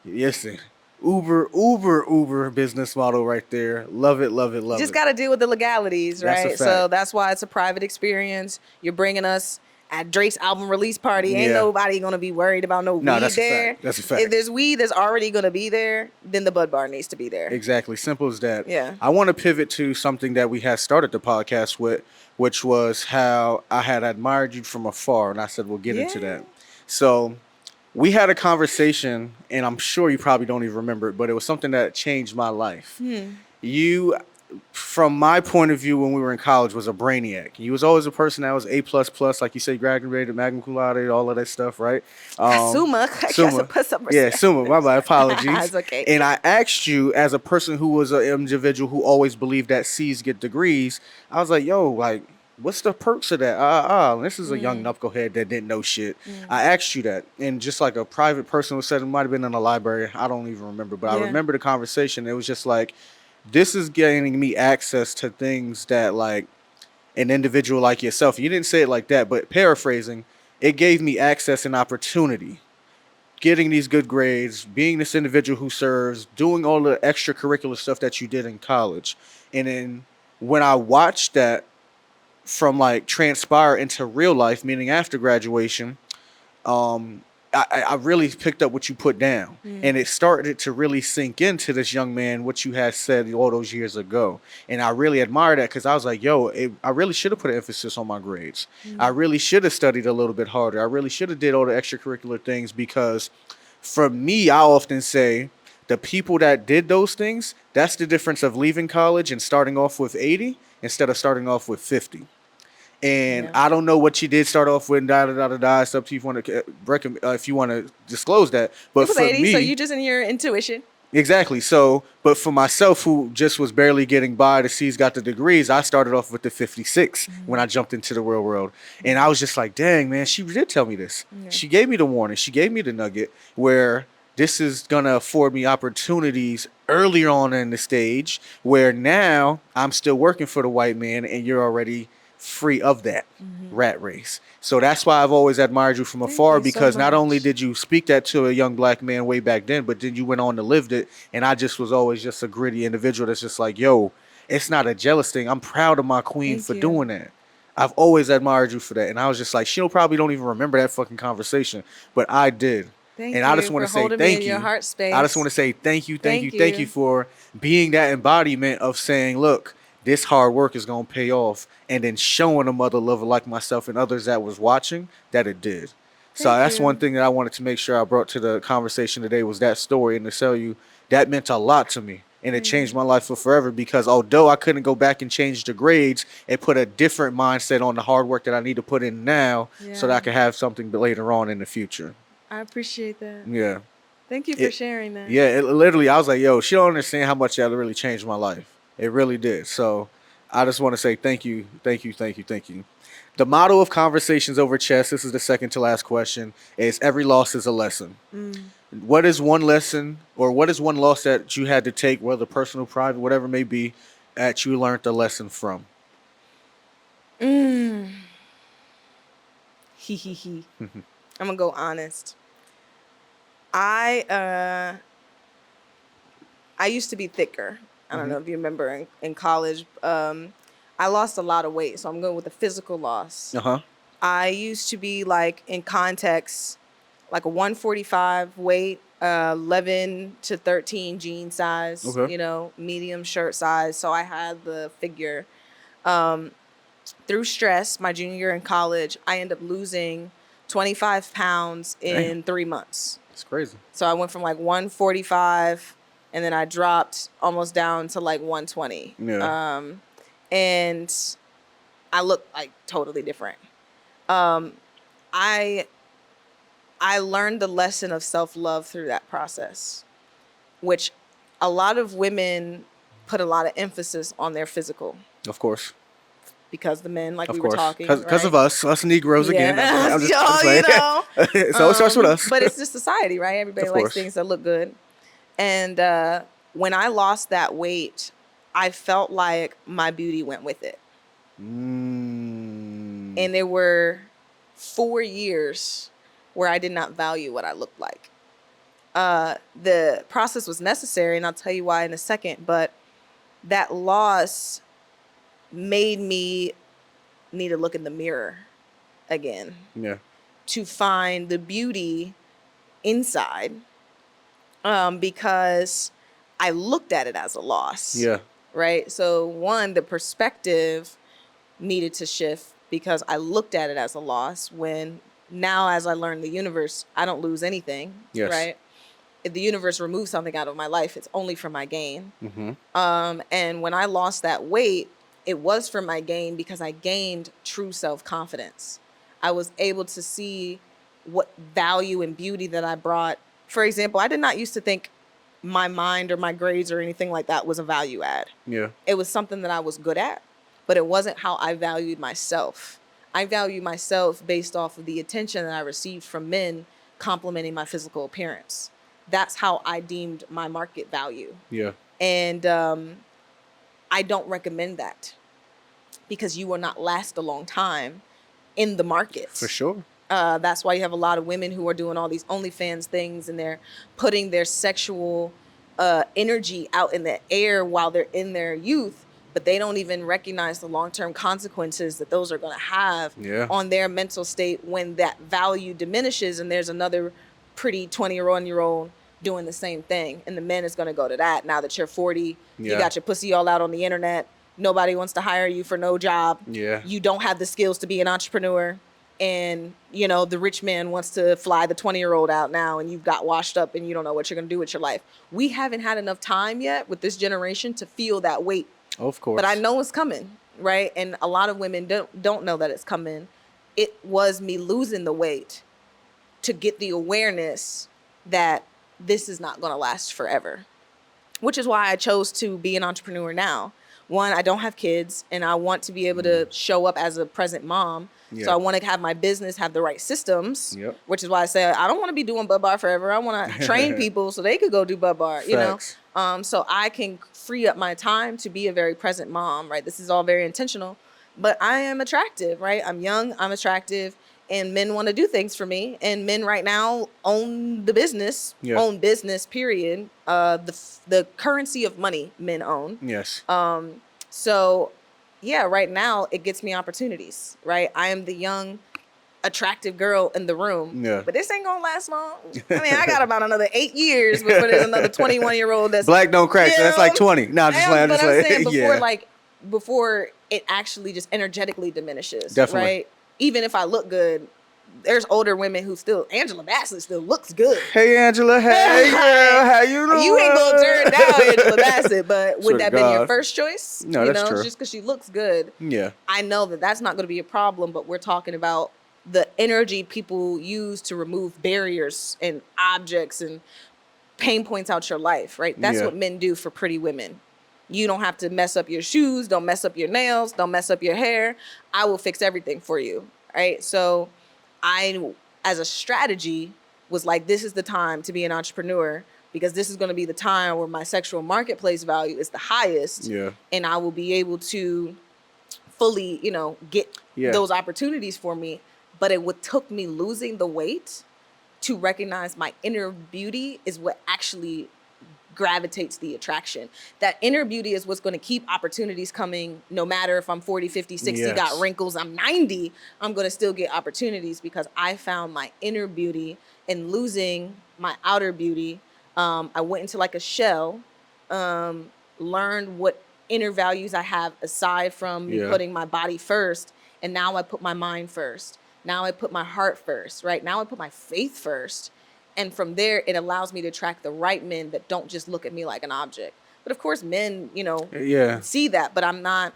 listen, uber business model right there. Love it, love it, love it. Just got to deal with the legalities, right? So that's why it's a private experience. You're bringing us at Drake's album release party. Ain't nobody going to be worried about no weed there. That's a fact. If there's weed that's already going to be there, then the Bud Bar needs to be there. Exactly. Simple as that. Yeah. I want to pivot to something that we had started the podcast with, which was how I had admired you from afar. And I said, we'll get into that. So we had a conversation, and I'm sure you probably don't even remember it, but it was something that changed my life. You, from my point of view when we were in college, was a brainiac. You was always a person that was A++, like you say, graduated, magna cum laude, all of that stuff, right? Summa. Yeah, Summa. My bad. Apologies. It's okay. And I asked you, as a person who was an individual who always believed that C's get degrees, I was like, yo, like, what's the perks of that? This is a young knucklehead that didn't know shit. I asked you that. And just like a private person was said, it might have been in a library. I don't even remember. But I remember the conversation. It was just like, this is getting me access to things that, like, an individual like yourself, you didn't say it like that, but paraphrasing, it gave me access and opportunity. Getting these good grades, being this individual who serves, doing all the extracurricular stuff that you did in college. And then when I watched that from, like, transpire into real life, meaning after graduation, I really picked up what you put down, and it started to really sink into this young man what you had said all those years ago, and I really admire that because I was like, yo, I really should have put an emphasis on my grades. I really should have studied a little bit harder. I really should have did all the extracurricular things because, for me, I often say the people that did those things, that's the difference of leaving college and starting off with 80 instead of starting off with 50. And I don't know what you did start off with. Da da da da da. It's up to you if you want to disclose that. But it was for 80, me, so you just in your intuition. Exactly. So, but for myself, who just was barely getting by, the C's got the degrees, I started off with the 56 when I jumped into the real world. And I was just like, dang, man, she did tell me this. She gave me the warning. She gave me the nugget where this is going to afford me opportunities earlier on in the stage where now I'm still working for the white man and you're already free of that rat race. So that's why I've always admired you from afar, because not only did you speak that to a young black man way back then, but then you went on to live it. And I just was always just a gritty individual that's just like, yo, it's not a jealous thing. I'm proud of my queen for doing that. I've always admired you for that. And I was just like, she probably don't even remember that fucking conversation, but I did. And I just want to say thank you. I just want to say thank you for being that embodiment of saying, look, this hard work is going to pay off, and then showing a mother lover like myself and others that was watching that it did. So that's one thing that I wanted to make sure I brought to the conversation today was that story, and to tell you that meant a lot to me, and it changed my life for forever, because although I couldn't go back and change the grades, it put a different mindset on the hard work that I need to put in now so that I can have something later on in the future. I appreciate that. Yeah. Thank you for sharing that. Yeah, literally, I was like, yo, she don't understand how much that really changed my life. It really did. So I just want to say thank you. The motto of Conversations Over Chess, this is the second to last question, is every loss is a lesson. What is one lesson, or what is one loss that you had to take, whether personal, private, whatever it may be, that you learned the lesson from? I'm going to go honest. I used to be thicker. I don't know if you remember in college. I lost a lot of weight, so I'm going with a physical loss. I used to be like, in context, like a 145 weight, 11 to 13 jean size, medium shirt size. So I had the figure. Through stress, my junior year in college, I ended up losing 25 pounds in 3 months. It's crazy. So I went from like 145, and then I dropped almost down to like 120. And I looked like totally different. I learned the lesson of self-love through that process, which a lot of women put a lot of emphasis on their physical. Of course. Because the men, like we were talking, because of us Negroes again. I'm just so it starts with us. But it's just society, right? Everybody likes things that look good. And when I lost that weight, I felt like my beauty went with it. And there were 4 years where I did not value what I looked like. The process was necessary, and I'll tell you why in a second, but that loss made me need to look in the mirror again. To find the beauty inside, because I looked at it as a loss. Right? So one, the perspective needed to shift because I looked at it as a loss, when now as I learn the universe, I don't lose anything. Right? If the universe removes something out of my life, it's only for my gain. And when I lost that weight, it was for my gain because I gained true self-confidence. I was able to see what value and beauty that I brought. For example, I did not used to think my mind or my grades or anything like that was a value add. It was something that I was good at, but it wasn't how I valued myself. I value myself based off of the attention that I received from men complimenting my physical appearance. That's how I deemed my market value. And I don't recommend that, because you will not last a long time in the market. For sure. That's why you have a lot of women who are doing all these OnlyFans things, and they're putting their sexual energy out in the air while they're in their youth, but they don't even recognize the long-term consequences that those are going to have on their mental state when that value diminishes and there's another pretty 21-year-old doing the same thing. And the men is going to go to that now that you're 40. You got your pussy all out on the internet. Nobody wants to hire you for no job. You don't have the skills to be an entrepreneur. And, you know, the rich man wants to fly the 20-year-old out now and you've got washed up and you don't know what you're going to do with your life. We haven't had enough time yet with this generation to feel that weight. Of course. But I know it's coming, right? And a lot of women don't know that it's coming. It was me losing the weight to get the awareness that this is not going to last forever, which is why I chose to be an entrepreneur now. One, I don't have kids and I want to be able to show up as a present mom. So I want to have my business have the right systems, which is why I say I don't want to be doing Bud Bar forever. I want to train people so they could go do Bud Bar, you know? So I can free up my time to be a very present mom, right? This is all very intentional, but I am attractive, right? I'm young, I'm attractive, and men want to do things for me. And men right now own the business, own business, period. The currency of money men own. So yeah, right now it gets me opportunities, right? I am the young, attractive girl in the room, but this ain't gonna last long. I mean, I got about another 8 years before there's another 21-year-old that's black don't crack. So that's like 20. No, just I'm saying before before it actually just energetically diminishes. Definitely. Right? Even if I look good, there's older women who still, Angela Bassett still looks good. Hey, Angela. Hey, girl. How you doing? You ain't gonna turn down Angela Bassett, but would that been your first choice? No, that's true. Just because she looks good. I know that that's not going to be a problem, but we're talking about the energy people use to remove barriers and objects and pain points out your life, right? That's what men do for pretty women. You don't have to mess up your shoes, don't mess up your nails, don't mess up your hair. I will fix everything for you, right? So I, as a strategy, was like, this is the time to be an entrepreneur because this is going to be the time where my sexual marketplace value is the highest. And I will be able to fully, get those opportunities for me. But took me losing the weight to recognize my inner beauty is what actually gravitates the attraction. That inner beauty is what's going to keep opportunities coming no matter if I'm 40, 50, 60, got wrinkles, I'm 90, I'm going to still get opportunities because I found my inner beauty in losing my outer beauty. I went into like a shell, learned what inner values I have aside from me putting my body first. And now I put my mind first. Now I put my heart first, right? Now I put my faith first. And from there, it allows me to attract the right men that don't just look at me like an object. But of course, men, see that. But I'm not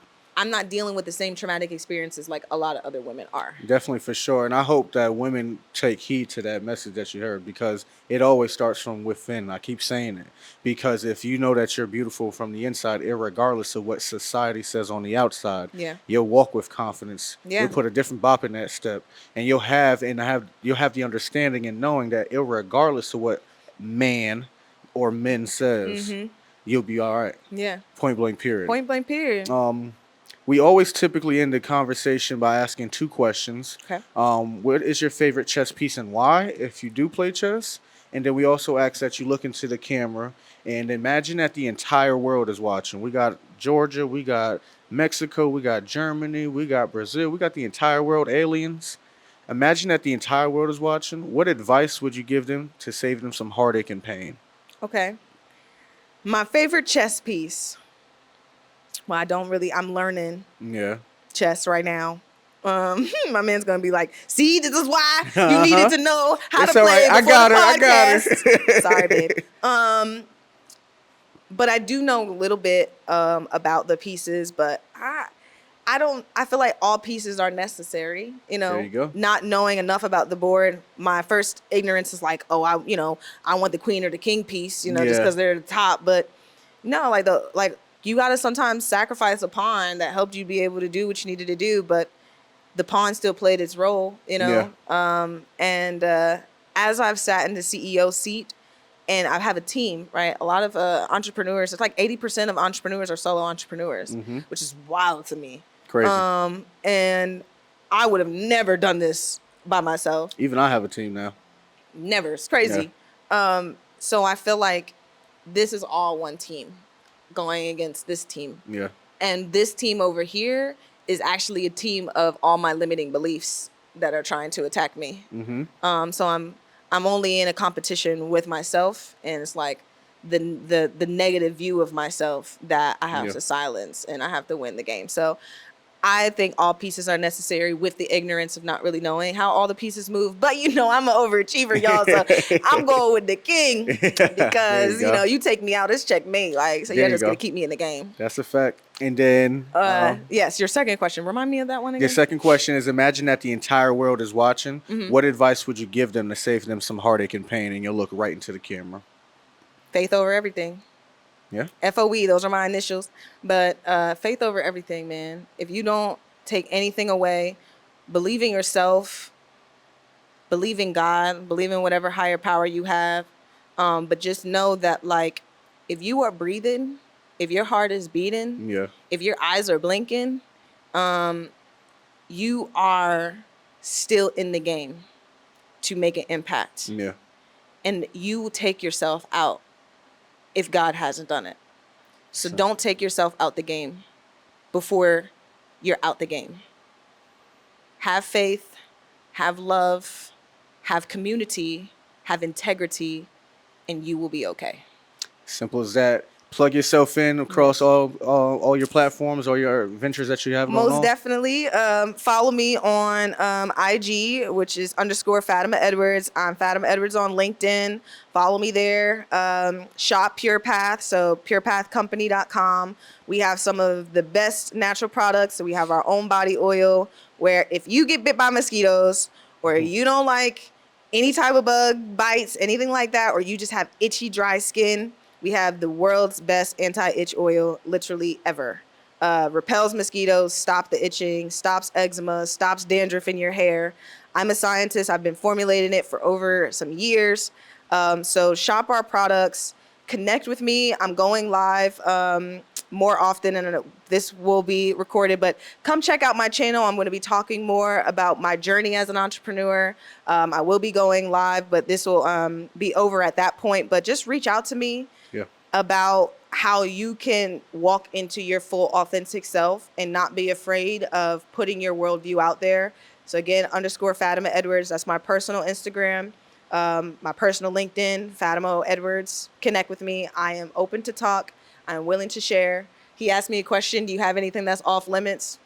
dealing with the same traumatic experiences like a lot of other women are. Definitely, for sure. And I hope that women take heed to that message that you heard because it always starts from within. I keep saying it. Because if you know that you're beautiful from the inside, irregardless of what society says on the outside, you'll walk with confidence. You'll put a different bop in that step. And you'll have the understanding and knowing that irregardless of what man or men says, you'll be all right. Point blank period. Point blank period. We always typically end the conversation by asking 2 questions. Okay. What is your favorite chess piece and why, if you do play chess? And then we also ask that you look into the camera and imagine that the entire world is watching. We got Georgia, we got Mexico, we got Germany, we got Brazil, we got the entire world, aliens. Imagine that the entire world is watching. What advice would you give them to save them some heartache and pain? Okay. My favorite chess piece. Well, I'm learning chess right now. My man's going to be like, see, this is why you needed to know how to play before I got her. Sorry, babe. But I do know a little bit about the pieces, but I feel like all pieces are necessary, There you go. Not knowing enough about the board. My first ignorance is like, I want the queen or the king piece, just because they're the top. But no, you got to sometimes sacrifice a pawn that helped you be able to do what you needed to do, but the pawn still played its role, and as I've sat in the CEO seat and I have a team, right? A lot of entrepreneurs, it's like 80% of entrepreneurs are solo entrepreneurs, which is wild to me. Crazy. And I would have never done this by myself. Even I have a team now. Never. It's crazy. So I feel like this is all one team going against this team. And this team over here is actually a team of all my limiting beliefs that are trying to attack me. So I'm only in a competition with myself, and it's like the negative view of myself that I have to silence, and I have to win the game. So I think all pieces are necessary with the ignorance of not really knowing how all the pieces move. But, you know, I'm an overachiever, y'all. So I'm going with the king because, you know, you take me out, it's checkmate. Like, so you're just going to keep me in the game. That's a fact. And then... yes, your second question. Remind me of that one again. Your second question is, imagine that the entire world is watching. What advice would you give them to save them some heartache and pain? And you'll look right into the camera. Faith over everything. Yeah. FOE, those are my initials. But faith over everything, man. If you don't take anything away, believe in yourself, believe in God, believe in whatever higher power you have. But just know that, like, if you are breathing, if your heart is beating, if your eyes are blinking, you are still in the game to make an impact. Yeah. And you will take yourself out if God hasn't done it. So don't take yourself out the game before you're out the game. Have faith, have love, have community, have integrity, and you will be okay. Simple as that. Plug yourself in across all your platforms, all your ventures that you have going on. Most definitely. Follow me on IG, which is _Fatima Edwards. I'm Fatima Edwards on LinkedIn. Follow me there. Shop Pure Path, so purepathcompany.com. We have some of the best natural products. So we have our own body oil, where if you get bit by mosquitoes, or you don't like any type of bug bites, anything like that, or you just have itchy, dry skin, we have the world's best anti-itch oil, literally ever. Repels mosquitoes, stops the itching, stops eczema, stops dandruff in your hair. I'm a scientist. I've been formulating it for over some years. So shop our products. Connect with me. I'm going live more often, and this will be recorded, but come check out my channel. I'm going to be talking more about my journey as an entrepreneur. I will be going live, but this will be over at that point. But just reach out to me about how you can walk into your full authentic self and not be afraid of putting your worldview out there. So again, _Fatima Edwards. That's my personal Instagram. My personal LinkedIn, Fatima Edwards. Connect with me. I am open to talk. I'm willing to share. He asked me a question. Do you have anything that's off limits?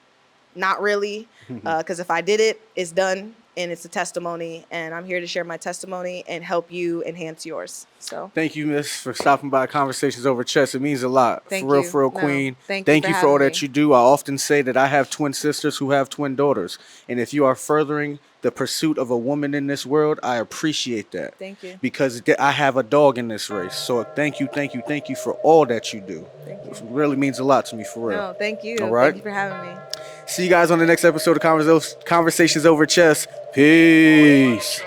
Not really. Because if I did it, it's done. And it's a testimony. And I'm here to share my testimony and help you enhance yours. So thank you, Miss, for stopping by Conversations Over Chess. It means a lot. Thank for you. real, for real, Queen. Thank you for all that you do. I often say that I have twin sisters who have twin daughters. And if you are furthering the pursuit of a woman in this world, I appreciate that. Thank you. Because I have a dog in this race. So thank you for all that you do. Thank you. It really means a lot to me, for real. No, thank you. All right? Thank you for having me. See you guys on the next episode of Conversations Over Chess. Peace.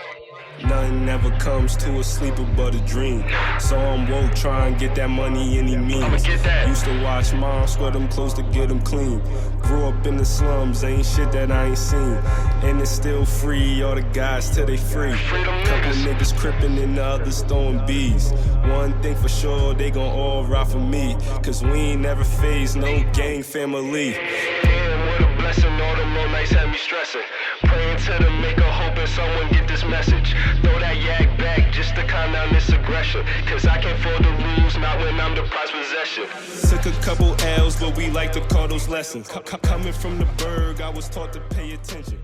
Nothing ever comes to a sleeper but a dream. So I'm woke, try and get that money any means. Used to watch mom sweat them clothes to get them clean. Grew up in the slums, ain't shit that I ain't seen. And it's still free, all the guys till they free. Couple niggas crippin' and the others throwing bees. One thing for sure, they gon' all ride for me. Cause we ain't never phased no gang family. Damn, what a blessing, all them all nights had me stressing. Praying to the maker, hoping someone get this message. Throw that yak back just to calm down this aggression. Cause I can't follow the rules, not when I'm the prize possession. Took a couple L's, but we like to call those lessons. Coming from the burg, I was taught to pay attention.